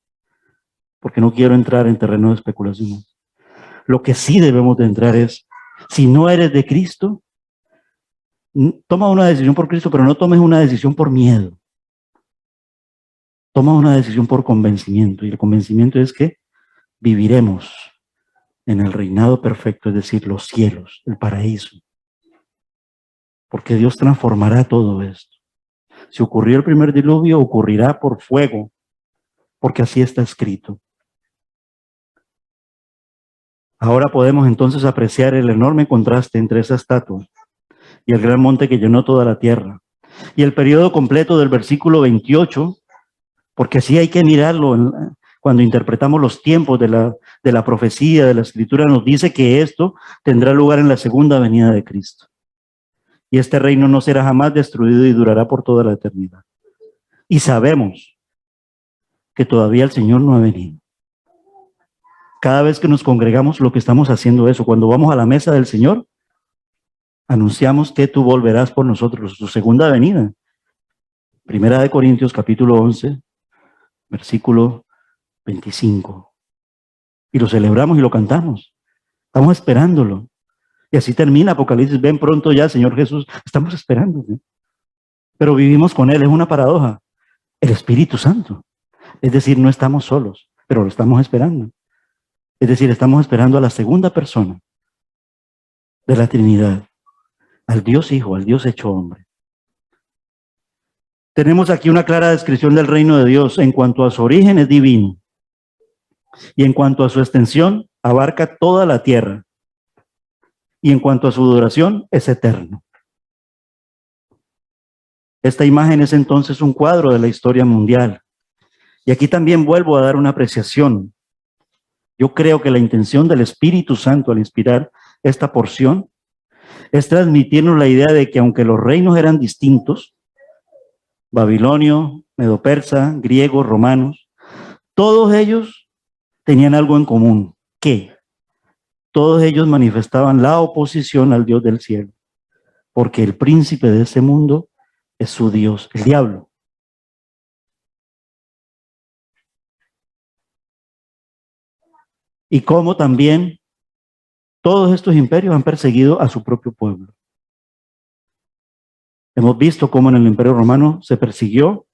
porque no quiero entrar en terreno de especulación. Lo que sí debemos de entrar es, si no eres de Cristo, toma una decisión por Cristo, pero no tomes una decisión por miedo. Toma una decisión por convencimiento, y el convencimiento es que viviremos en el reinado perfecto, es decir, los cielos, el paraíso. Porque Dios transformará todo esto. Si ocurrió el primer diluvio, ocurrirá por fuego, porque así está escrito. Ahora podemos entonces apreciar el enorme contraste entre esa estatua y el gran monte que llenó toda la tierra. Y el periodo completo del versículo 28, porque así hay que mirarlo cuando interpretamos los tiempos de la profecía, de la Escritura, nos dice que esto tendrá lugar en la segunda venida de Cristo. Y este reino no será jamás destruido y durará por toda la eternidad. Y sabemos que todavía el Señor no ha venido. Cada vez que nos congregamos, lo que estamos haciendo eso. Cuando vamos a la mesa del Señor, anunciamos que tú volverás por nosotros, tu segunda venida. Primera de Corintios, capítulo 11, versículo 25. Y lo celebramos y lo cantamos. Estamos esperándolo. Y así termina Apocalipsis. Ven pronto ya, Señor Jesús. Estamos esperando. Pero vivimos con Él. Es una paradoja. El Espíritu Santo. Es decir, no estamos solos, pero lo estamos esperando. Es decir, estamos esperando a la segunda persona de la Trinidad, al Dios Hijo, al Dios hecho hombre. Tenemos aquí una clara descripción del reino de Dios. En cuanto a su origen es divino y en cuanto a su extensión abarca toda la tierra y en cuanto a su duración es eterno. Esta imagen es entonces un cuadro de la historia mundial. Y aquí también vuelvo a dar una apreciación. Yo creo que la intención del Espíritu Santo al inspirar esta porción es transmitirnos la idea de que aunque los reinos eran distintos, babilonio, medo-persa, griegos, romanos, todos ellos tenían algo en común, que todos ellos manifestaban la oposición al Dios del cielo, porque el príncipe de ese mundo es su Dios, el diablo. Y como también todos estos imperios han perseguido a su propio pueblo. Hemos visto cómo en el Imperio Romano se persiguió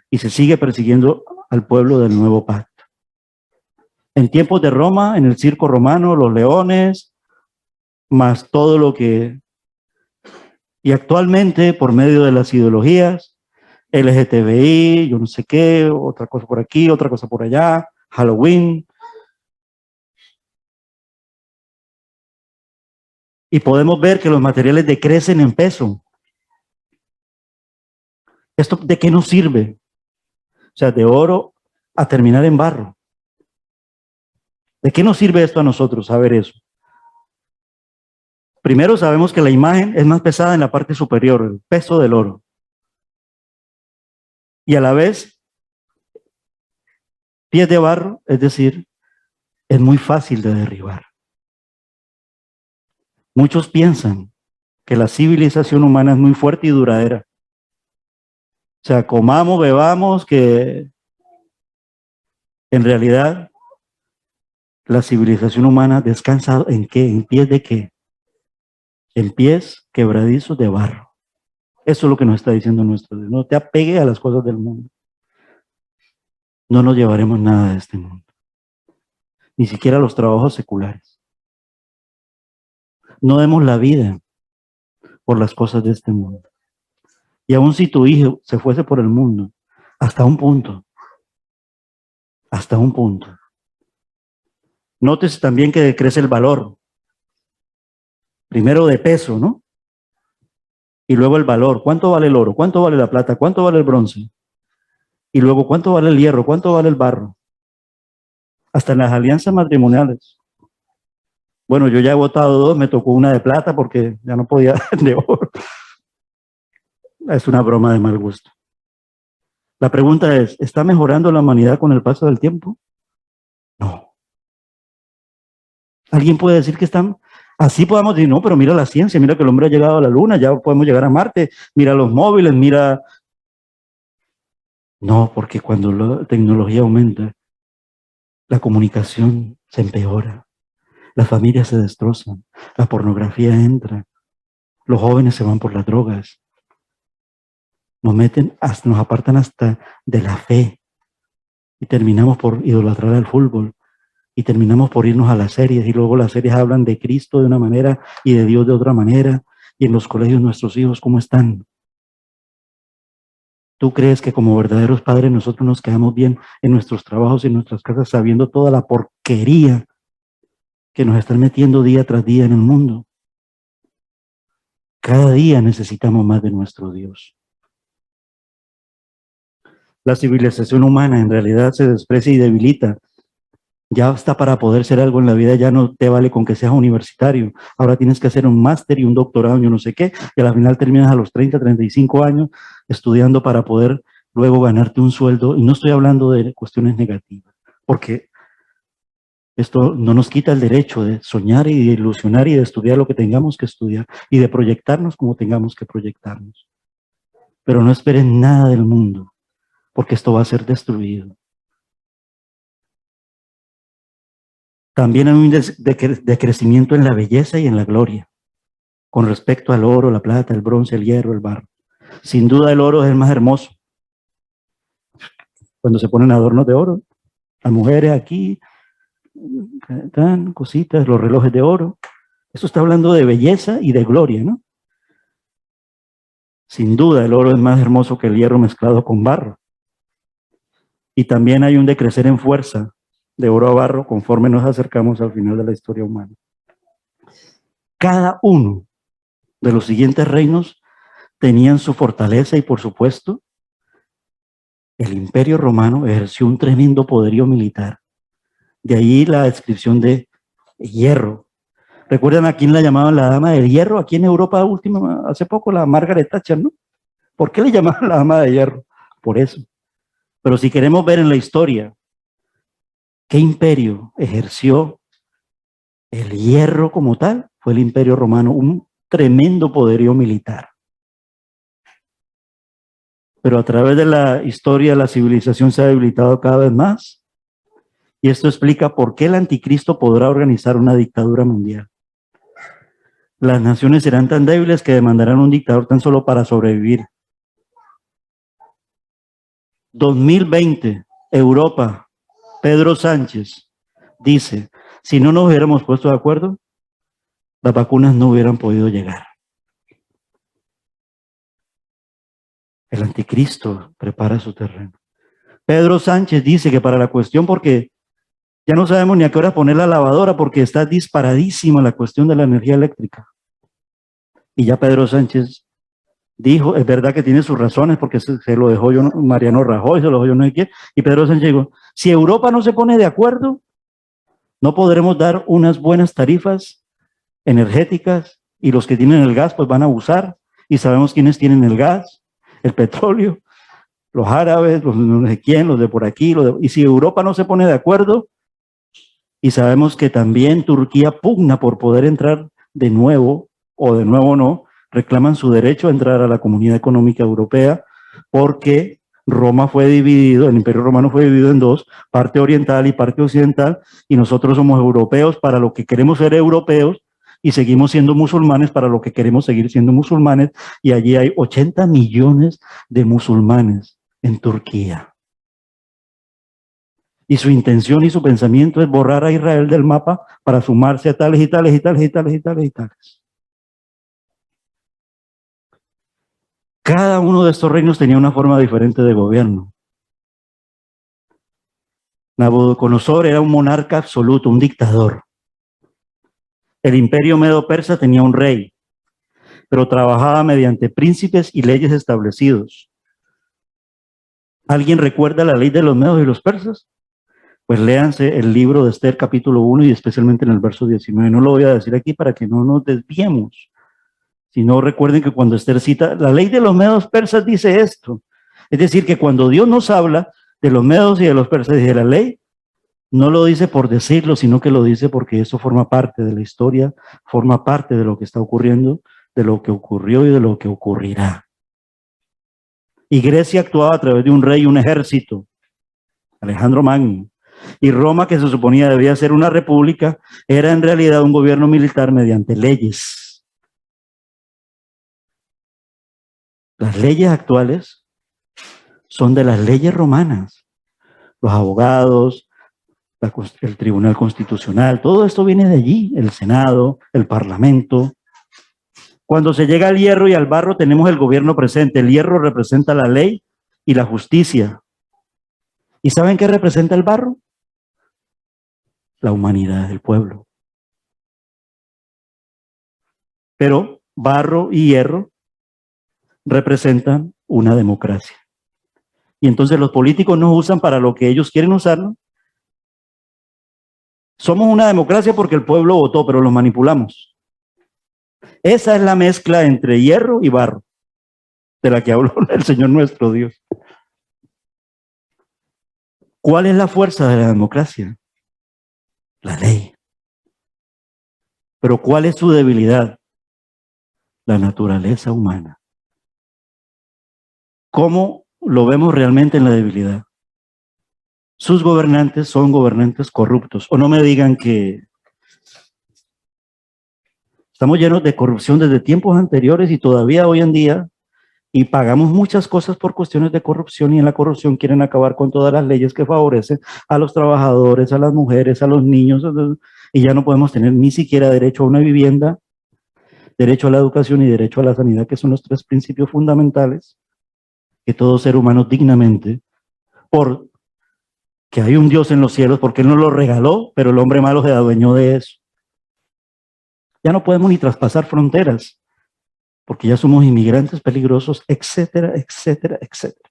y se sigue persiguiendo al pueblo del Nuevo Pacto. En tiempos de Roma, en el circo romano, los leones, más todo lo que... Y actualmente, por medio de las ideologías, LGTBI, yo no sé qué, otra cosa por aquí, otra cosa por allá, Halloween. Y podemos ver que los materiales decrecen en peso. ¿Esto de qué nos sirve? O sea, de oro a terminar en barro. ¿De qué nos sirve esto a nosotros, saber eso? Primero sabemos que la imagen es más pesada en la parte superior, el peso del oro. Y a la vez, pies de barro, es decir, es muy fácil de derribar. Muchos piensan que la civilización humana es muy fuerte y duradera. O sea, comamos, bebamos, que en realidad la civilización humana descansa ¿en qué? ¿En pies de qué? En pies quebradizos de barro. Eso es lo que nos está diciendo nuestro Dios. No te apegues a las cosas del mundo. No nos llevaremos nada de este mundo. Ni siquiera los trabajos seculares. No demos la vida por las cosas de este mundo. Y aun si tu hijo se fuese por el mundo, hasta un punto. Hasta un punto. Notes también que decrece el valor. Primero de peso, ¿no? Y luego el valor. ¿Cuánto vale el oro? ¿Cuánto vale la plata? ¿Cuánto vale el bronce? Y luego, ¿cuánto vale el hierro? ¿Cuánto vale el barro? Hasta en las alianzas matrimoniales. Bueno, yo ya he votado 2, me tocó una de plata porque ya no podía de oro. Es una broma de mal gusto. La pregunta es, ¿está mejorando la humanidad con el paso del tiempo? No. ¿Alguien puede decir que están... Así podemos decir, no, pero mira la ciencia, mira que el hombre ha llegado a la luna, ya podemos llegar a Marte, mira los móviles, mira... No, porque cuando la tecnología aumenta, la comunicación se empeora, las familias se destrozan, la pornografía entra, los jóvenes se van por las drogas, nos apartan hasta de la fe y terminamos por idolatrar al fútbol. Y terminamos por irnos a las series y luego las series hablan de Cristo de una manera y de Dios de otra manera. Y en los colegios nuestros hijos, ¿cómo están? ¿Tú crees que como verdaderos padres nosotros nos quedamos bien en nuestros trabajos y en nuestras casas sabiendo toda la porquería que nos están metiendo día tras día en el mundo? Cada día necesitamos más de nuestro Dios. La civilización humana en realidad se desprecia y debilita. Ya está para poder ser algo en la vida, ya no te vale con que seas universitario. Ahora tienes que hacer un máster y un doctorado, yo no sé qué, y al final terminas a los 30, 35 años estudiando para poder luego ganarte un sueldo. Y no estoy hablando de cuestiones negativas, porque esto no nos quita el derecho de soñar y de ilusionar y de estudiar lo que tengamos que estudiar y de proyectarnos como tengamos que proyectarnos. Pero no esperen nada del mundo, porque esto va a ser destruido. También hay un decrecimiento en la belleza y en la gloria, con respecto al oro, la plata, el bronce, el hierro, el barro. Sin duda el oro es el más hermoso. Cuando se ponen adornos de oro, las mujeres aquí, dan cositas, los relojes de oro. Eso está hablando de belleza y de gloria, ¿no? Sin duda, el oro es más hermoso que el hierro mezclado con barro. Y también hay un decrecer en fuerza de oro a barro conforme nos acercamos al final de la historia humana. Cada uno de los siguientes reinos tenían su fortaleza y, por supuesto, el Imperio Romano ejerció un tremendo poderío militar. De ahí la descripción de hierro. ¿Recuerdan a quién la llamaban la dama del hierro? Aquí en Europa hace poco, la Margaret Thatcher, ¿no? ¿Por qué le llamaban la dama de hierro? Por eso. Pero si queremos ver en la historia qué imperio ejerció el hierro como tal, fue el Imperio Romano, un tremendo poderío militar. Pero a través de la historia la civilización se ha debilitado cada vez más, y esto explica por qué el anticristo podrá organizar una dictadura mundial. Las naciones serán tan débiles que demandarán un dictador tan solo para sobrevivir. 2020, Europa, Pedro Sánchez dice, si no nos hubiéramos puesto de acuerdo, las vacunas no hubieran podido llegar. El anticristo prepara su terreno. Pedro Sánchez dice que para la cuestión, porque ya no sabemos ni a qué hora poner la lavadora, porque está disparadísima la cuestión de la energía eléctrica. Y ya Pedro Sánchez dijo, es verdad que tiene sus razones, porque se lo dejó yo, Mariano Rajoy, se lo dejó yo no sé quién, y Pedro Sánchez dijo, si Europa no se pone de acuerdo, no podremos dar unas buenas tarifas energéticas, y los que tienen el gas pues van a abusar, y sabemos quiénes tienen el gas, el petróleo, los árabes, los no sé quién, los de por aquí, y si Europa no se pone de acuerdo, y sabemos que también Turquía pugna por poder entrar de nuevo, o de nuevo no, reclaman su derecho a entrar a la Comunidad Económica Europea, porque Roma fue dividido, el Imperio Romano fue dividido en dos, parte oriental y parte occidental, y nosotros somos europeos para lo que queremos ser europeos, y seguimos siendo musulmanes para lo que queremos seguir siendo musulmanes, y allí hay 80 millones de musulmanes en Turquía. Y su intención y su pensamiento es borrar a Israel del mapa para sumarse a tales y tales y tales y tales y tales y tales. Cada uno de estos reinos tenía una forma diferente de gobierno. Nabucodonosor era un monarca absoluto, un dictador. El imperio medo-persa tenía un rey, pero trabajaba mediante príncipes y leyes establecidos. ¿Alguien recuerda la ley de los medos y los persas? Pues léanse el libro de Esther capítulo 1 y especialmente en el verso 19. No lo voy a decir aquí para que no nos desviemos. Si no, recuerden que cuando Esther cita, la ley de los medos persas dice esto. Es decir, que cuando Dios nos habla de los medos y de los persas y de la ley, no lo dice por decirlo, sino que lo dice porque eso forma parte de la historia, forma parte de lo que está ocurriendo, de lo que ocurrió y de lo que ocurrirá. Y Grecia actuaba a través de un rey y un ejército, Alejandro Magno. Y Roma, que se suponía debía ser una república, era en realidad un gobierno militar mediante leyes. Las leyes actuales son de las leyes romanas. Los abogados, el Tribunal Constitucional, todo esto viene de allí, el Senado, el Parlamento. Cuando se llega al hierro y al barro tenemos el gobierno presente. El hierro representa la ley y la justicia. ¿Y saben qué representa el barro? La humanidad del pueblo. Pero barro y hierro representan una democracia. Y entonces los políticos nos usan para lo que ellos quieren usarlo. Somos una democracia porque el pueblo votó, pero los manipulamos. Esa es la mezcla entre hierro y barro, de la que habló el Señor nuestro Dios. ¿Cuál es la fuerza de la democracia? La ley. Pero ¿cuál es su debilidad? La naturaleza humana. ¿Cómo lo vemos realmente en la debilidad? Sus gobernantes son gobernantes corruptos. O no me digan que estamos llenos de corrupción desde tiempos anteriores y todavía hoy en día, y pagamos muchas cosas por cuestiones de corrupción, y en la corrupción quieren acabar con todas las leyes que favorecen a los trabajadores, a las mujeres, a los niños, y ya no podemos tener ni siquiera derecho a una vivienda. derecho a la educación y derecho a la sanidad, que son los tres principios fundamentales que todo ser humano dignamente, por que hay un Dios en los cielos, porque Él nos lo regaló, pero el hombre malo se adueñó de eso. Ya no podemos ni traspasar fronteras, porque ya somos inmigrantes peligrosos, etcétera, etcétera, etcétera.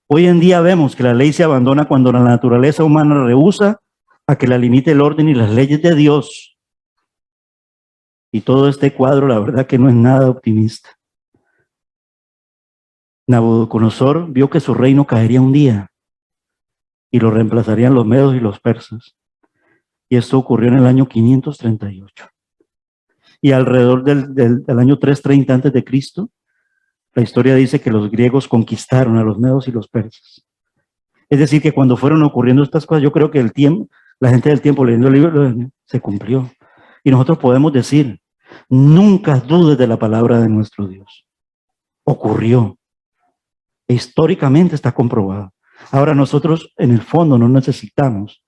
Hoy en día vemos que la ley se abandona cuando la naturaleza humana rehúsa a que la limite el orden y las leyes de Dios. Y todo este cuadro, la verdad que no es nada optimista. Nabucodonosor vio que su reino caería un día y lo reemplazarían los medos y los persas. Y esto ocurrió en el año 538. Y alrededor del año 330 antes de Cristo, la historia dice que los griegos conquistaron a los medos y los persas. Es decir, que cuando fueron ocurriendo estas cosas, yo creo que la gente del tiempo leyendo el libro se cumplió. Y nosotros podemos decir, nunca dudes de la palabra de nuestro Dios. Ocurrió. E históricamente está comprobado. Ahora nosotros en el fondo no necesitamos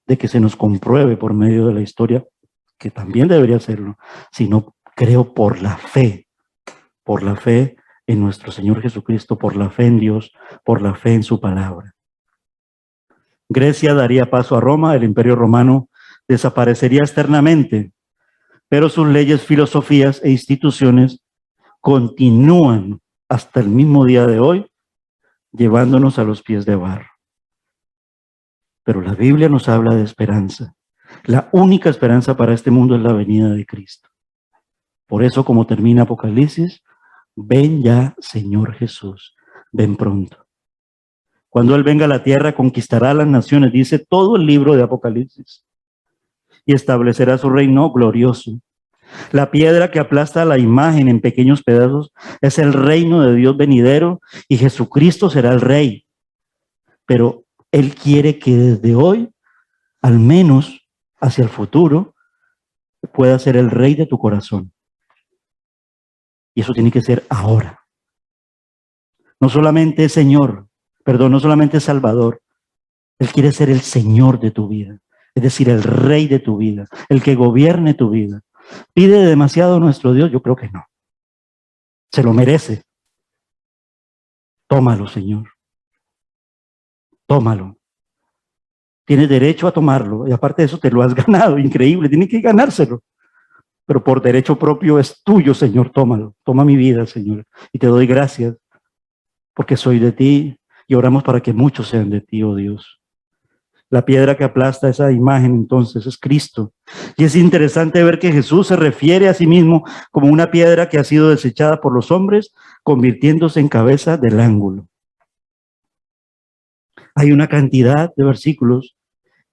de que se nos compruebe por medio de la historia, que también debería hacerlo, sino creo por la fe en nuestro Señor Jesucristo, por la fe en Dios, por la fe en su palabra. Grecia daría paso a Roma, el Imperio Romano desaparecería externamente, pero sus leyes, filosofías e instituciones continúan hasta el mismo día de hoy, llevándonos a los pies de barro. Pero la Biblia nos habla de esperanza. La única esperanza para este mundo es la venida de Cristo. Por eso, como termina Apocalipsis, ven ya, Señor Jesús, ven pronto. Cuando Él venga a la tierra, conquistará a las naciones, dice todo el libro de Apocalipsis, y establecerá su reino glorioso. La piedra que aplasta la imagen en pequeños pedazos es el reino de Dios venidero, y Jesucristo será el Rey. Pero Él quiere que desde hoy, al menos hacia el futuro, pueda ser el Rey de tu corazón. Y eso tiene que ser ahora. No solamente Señor, no solamente Salvador. Él quiere ser el Señor de tu vida. Es decir, el Rey de tu vida, el que gobierne tu vida. ¿Pide demasiado nuestro Dios? Yo creo que no. Se lo merece. Tómalo, Señor. Tómalo. Tienes derecho a tomarlo. Y aparte de eso, te lo has ganado. Increíble. Tienes que ganárselo. Pero por derecho propio es tuyo, Señor. Tómalo. Toma mi vida, Señor. Y te doy gracias porque soy de ti. Y oramos para que muchos sean de ti, oh Dios. La piedra que aplasta esa imagen entonces es Cristo. Y es interesante ver que Jesús se refiere a sí mismo como una piedra que ha sido desechada por los hombres, convirtiéndose en cabeza del ángulo. Hay una cantidad de versículos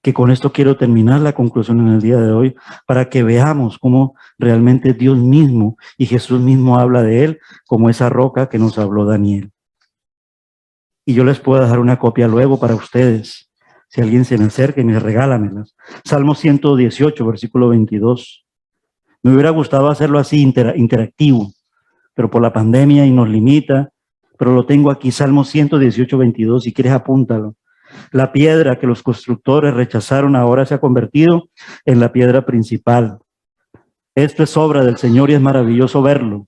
que con esto quiero terminar la conclusión en el día de hoy, para que veamos cómo realmente Dios mismo y Jesús mismo habla de Él como esa roca que nos habló Daniel. Y yo les puedo dejar una copia luego para ustedes. Si alguien se me acerca y me regálamelas. Salmo 118, versículo 22. Me hubiera gustado hacerlo así, interactivo, pero por la pandemia y nos limita, pero lo tengo aquí, Salmo 118, 22, si quieres apúntalo. La piedra que los constructores rechazaron ahora se ha convertido en la piedra principal. Esto es obra del Señor y es maravilloso verlo.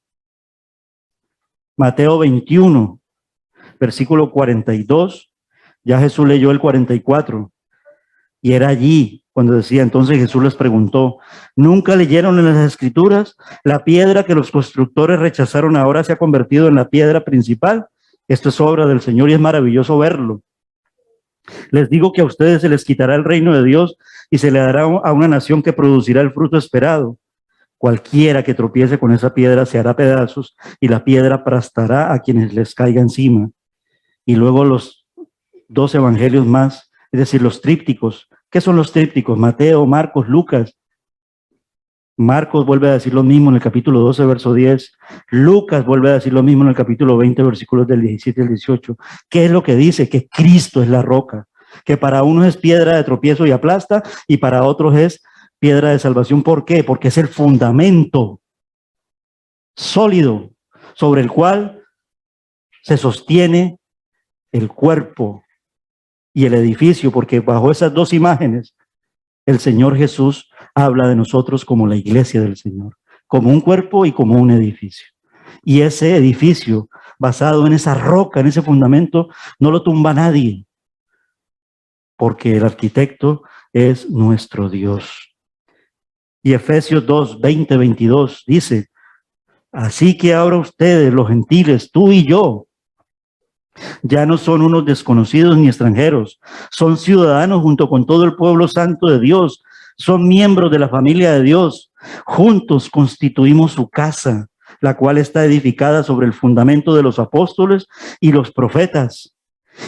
Mateo 21, versículo 42. Ya Jesús leyó el 44 y era allí cuando decía, entonces Jesús les preguntó, ¿nunca leyeron en las Escrituras? La piedra que los constructores rechazaron ahora se ha convertido en la piedra principal. Esto es obra del Señor y es maravilloso verlo. Les digo que a ustedes se les quitará el reino de Dios y se le dará a una nación que producirá el fruto esperado. Cualquiera que tropiece con esa piedra se hará pedazos y la piedra aplastará a quienes les caiga encima. Y luego los 2 evangelios más, es decir, los trípticos. ¿Qué son los trípticos? Mateo, Marcos, Lucas. Marcos vuelve a decir lo mismo en el capítulo 12, verso 10. Lucas vuelve a decir lo mismo en el capítulo 20, versículos del 17 al 18. ¿Qué es lo que dice? Que Cristo es la roca, que para unos es piedra de tropiezo y aplasta, y para otros es piedra de salvación. ¿Por qué? Porque es el fundamento sólido sobre el cual se sostiene el cuerpo y el edificio, porque bajo esas dos imágenes el Señor Jesús habla de nosotros como la iglesia del Señor, como un cuerpo y como un edificio. Y ese edificio, basado en esa roca, en ese fundamento, no lo tumba nadie, porque el arquitecto es nuestro Dios. Y Efesios 2, 20, 22 dice, así que ahora ustedes, los gentiles, tú y yo, ya no son unos desconocidos ni extranjeros, son ciudadanos junto con todo el pueblo santo de Dios, son miembros de la familia de Dios. Juntos constituimos su casa, la cual está edificada sobre el fundamento de los apóstoles y los profetas.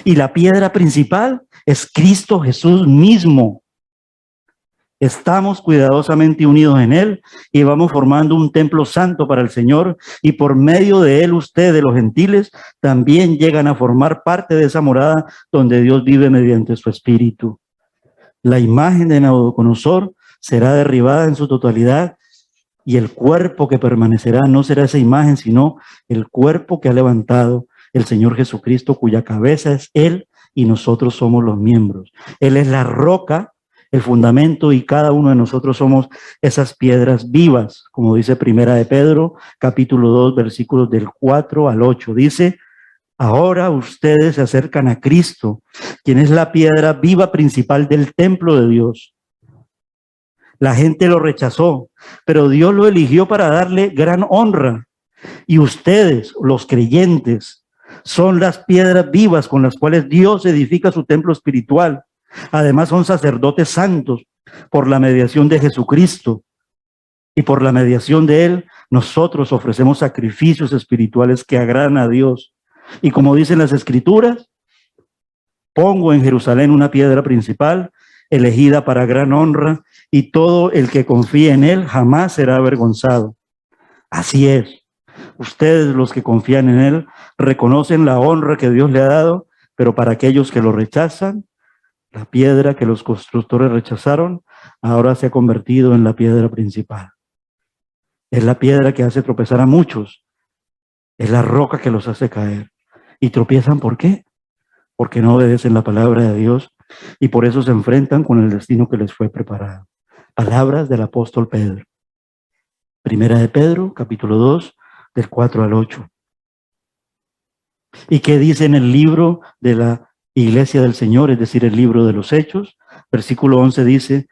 Y la piedra principal es Cristo Jesús mismo. Estamos cuidadosamente unidos en Él y vamos formando un templo santo para el Señor, y por medio de Él ustedes, los gentiles, también llegan a formar parte de esa morada donde Dios vive mediante su Espíritu. La imagen de Nabucodonosor será derribada en su totalidad, y el cuerpo que permanecerá no será esa imagen, sino el cuerpo que ha levantado el Señor Jesucristo, cuya cabeza es Él y nosotros somos los miembros. Él es la roca, el fundamento, y cada uno de nosotros somos esas piedras vivas, como dice Primera de Pedro, capítulo 2, versículos del 4 al 8. Dice, ahora ustedes se acercan a Cristo, quien es la piedra viva principal del templo de Dios. La gente lo rechazó, pero Dios lo eligió para darle gran honra. Y ustedes, los creyentes, son las piedras vivas con las cuales Dios edifica su templo espiritual. Además son sacerdotes santos por la mediación de Jesucristo. Y por la mediación de Él, nosotros ofrecemos sacrificios espirituales que agradan a Dios. Y como dicen las Escrituras, pongo en Jerusalén una piedra principal, elegida para gran honra, y todo el que confíe en Él jamás será avergonzado. Así es. Ustedes, los que confían en Él, reconocen la honra que Dios le ha dado, pero para aquellos que lo rechazan, la piedra que los constructores rechazaron, ahora se ha convertido en la piedra principal. Es la piedra que hace tropezar a muchos. Es la roca que los hace caer. ¿Y tropiezan por qué? Porque no obedecen la palabra de Dios, y por eso se enfrentan con el destino que les fue preparado. Palabras del apóstol Pedro. Primera de Pedro, capítulo 2, del 4 al 8. ¿Y qué dice en el libro de la Iglesia del Señor, es decir, el libro de los Hechos? Versículo 11 dice,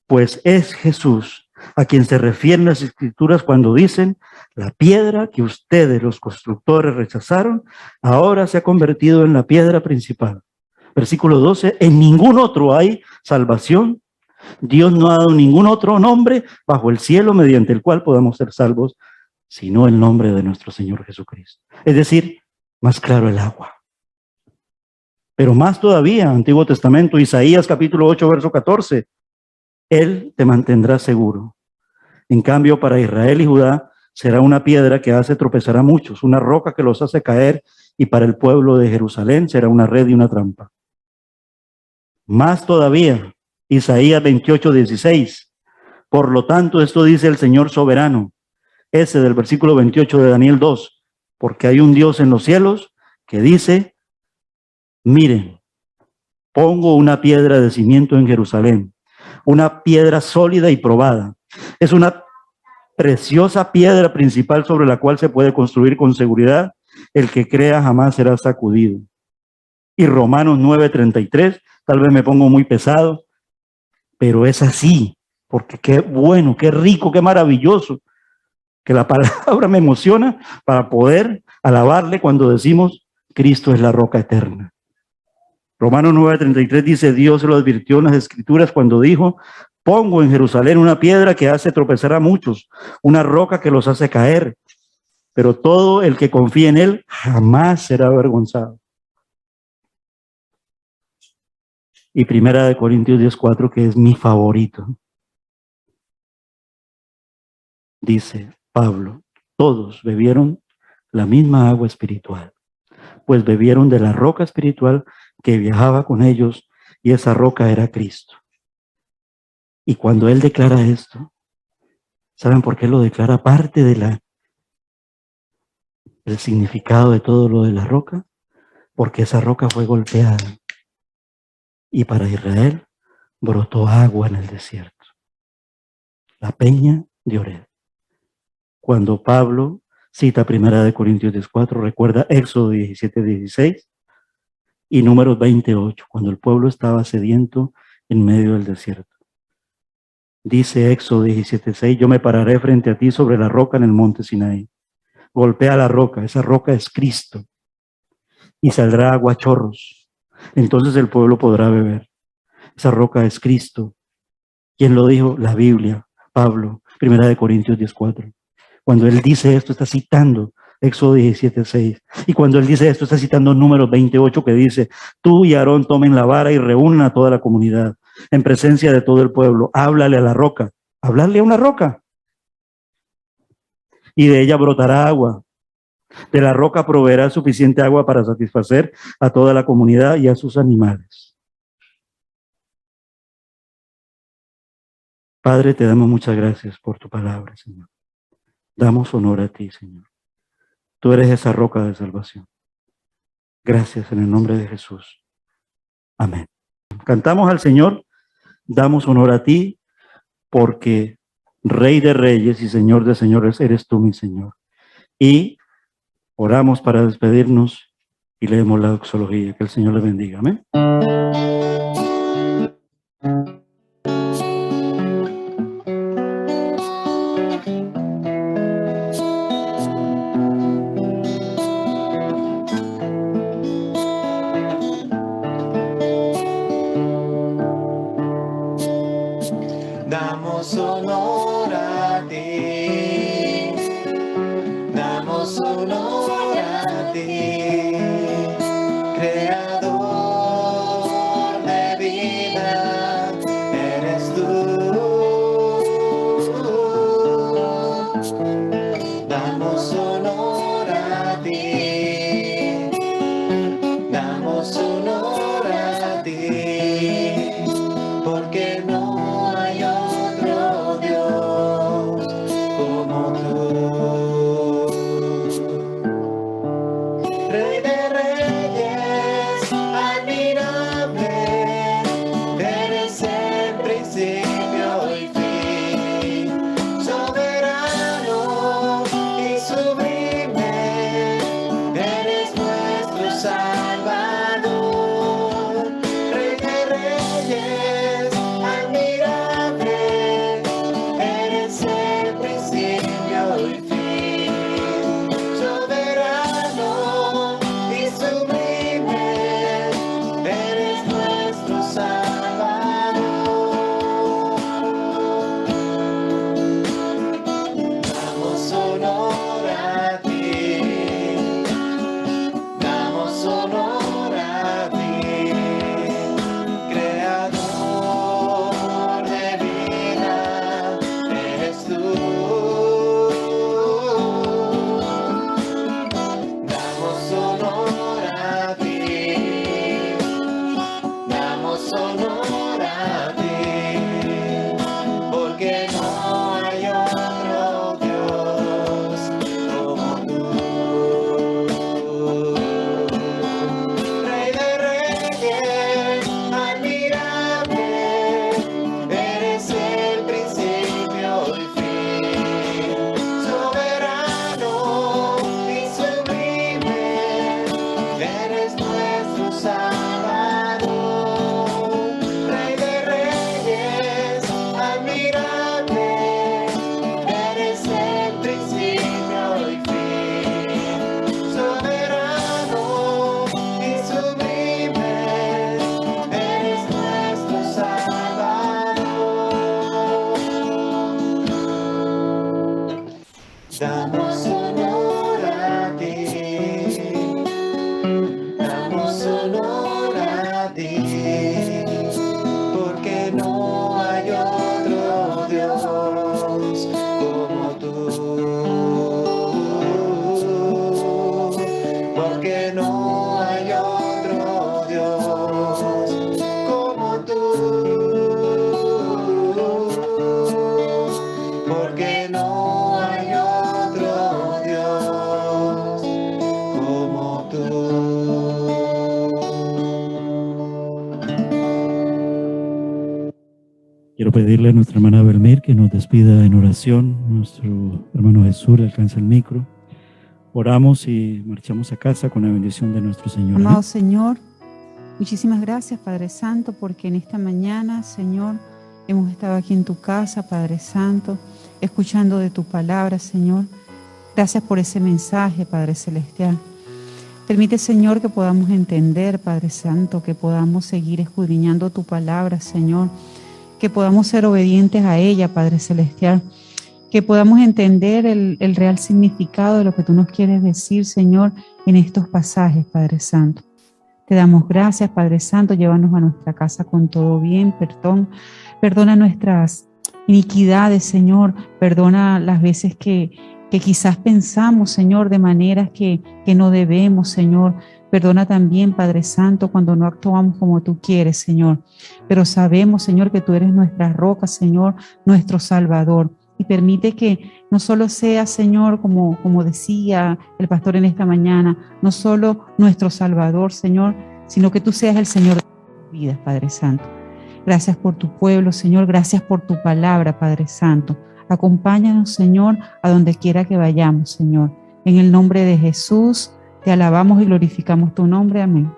pues es Jesús a quien se refieren las Escrituras cuando dicen, la piedra que ustedes, los constructores, rechazaron, ahora se ha convertido en la piedra principal. Versículo 12, en ningún otro hay salvación. Dios no ha dado ningún otro nombre bajo el cielo mediante el cual podamos ser salvos, sino el nombre de nuestro Señor Jesucristo. Es decir, más claro el agua. Pero más todavía, Antiguo Testamento, Isaías capítulo 8, verso 14, Él te mantendrá seguro. En cambio, para Israel y Judá será una piedra que hace tropezar a muchos, una roca que los hace caer, y para el pueblo de Jerusalén será una red y una trampa. Más todavía, Isaías 28, 16. Por lo tanto, esto dice el Señor soberano, ese del versículo 28 de Daniel 2, porque hay un Dios en los cielos que dice, miren, pongo una piedra de cimiento en Jerusalén, una piedra sólida y probada. Es una preciosa piedra principal sobre la cual se puede construir con seguridad. El que crea jamás será sacudido. Y Romanos 9:33, tal vez me pongo muy pesado, pero es así, porque qué bueno, qué rico, qué maravilloso, que la palabra me emociona para poder alabarle cuando decimos, Cristo es la roca eterna. Romanos 9:33 dice, Dios se lo advirtió en las Escrituras cuando dijo, pongo en Jerusalén una piedra que hace tropezar a muchos, una roca que los hace caer, pero todo el que confía en Él jamás será avergonzado. Y Primera de Corintios 10:4, que es mi favorito, dice Pablo, todos bebieron la misma agua espiritual, pues bebieron de la roca espiritual que viajaba con ellos, y esa roca era Cristo. Y cuando él declara esto, ¿saben por qué lo declara? Aparte de el significado de todo lo de la roca, porque esa roca fue golpeada, y para Israel brotó agua en el desierto, la peña de Oreb. cuando Pablo cita 1 Corintios 10:4, recuerda Éxodo 17:16 y Números 28, cuando el pueblo estaba sediento en medio del desierto. Dice Éxodo 17:6, yo me pararé frente a ti sobre la roca en el monte Sinaí. Golpea la roca, esa roca es Cristo, y saldrá agua a chorros. Entonces el pueblo podrá beber. Esa roca es Cristo. ¿Quién lo dijo? La Biblia, Pablo, 1 Corintios 10:4. Cuando él dice esto, está citando Éxodo 17:6. Y cuando él dice esto, está citando Números 28, que dice, tú y Aarón tomen la vara y reúnan a toda la comunidad en presencia de todo el pueblo. Háblale a la roca. Hablarle a una roca. Y de ella brotará agua. De la roca proveerá suficiente agua para satisfacer a toda la comunidad y a sus animales. Padre, te damos muchas gracias por tu palabra, Señor. Damos honor a ti, Señor. Tú eres esa roca de salvación. Gracias en el nombre de Jesús. Amén. Cantamos al Señor, damos honor a ti, porque Rey de Reyes y Señor de Señores eres tú, mi Señor. Y oramos para despedirnos y leemos la doxología. Que el Señor le bendiga. Amén.
Damos honor a ti, damos honor a ti, creador de vida, eres tú. Damos honor a ti, damos honor a ti, porque no hay otro Dios como tú.
quiero pedirle a nuestra hermana Belmir que nos despida en oración. Nuestro hermano Jesús le alcanza el micro. Oramos y marchamos a casa con la bendición de nuestro Señor.
Amado Señor, muchísimas gracias, Padre Santo, porque en esta mañana, Señor, hemos estado aquí en tu casa, Padre Santo, escuchando de tu palabra, Señor. Gracias por ese mensaje, Padre Celestial. Permite, Señor, que podamos entender, Padre Santo, que podamos seguir escudriñando tu palabra, Señor, que podamos ser obedientes a ella, Padre Celestial, que podamos entender el real significado de lo que tú nos quieres decir, Señor, en estos pasajes, Padre Santo. Te damos gracias, Padre Santo, llévanos a nuestra casa con todo bien, perdona nuestras iniquidades, Señor, perdona las veces que quizás pensamos, Señor, de maneras que no debemos, Señor. Perdona también, Padre Santo, cuando no actuamos como tú quieres, Señor. Pero sabemos, Señor, que tú eres nuestra roca, Señor, nuestro Salvador. Y permite que no solo sea, Señor, como decía el pastor en esta mañana, no solo nuestro Salvador, Señor, sino que tú seas el Señor de nuestras vidas, Padre Santo. Gracias por tu pueblo, Señor. Gracias por tu palabra, Padre Santo. Acompáñanos, Señor, a donde quiera que vayamos, Señor. En el nombre de Jesús, te alabamos y glorificamos tu nombre. Amén.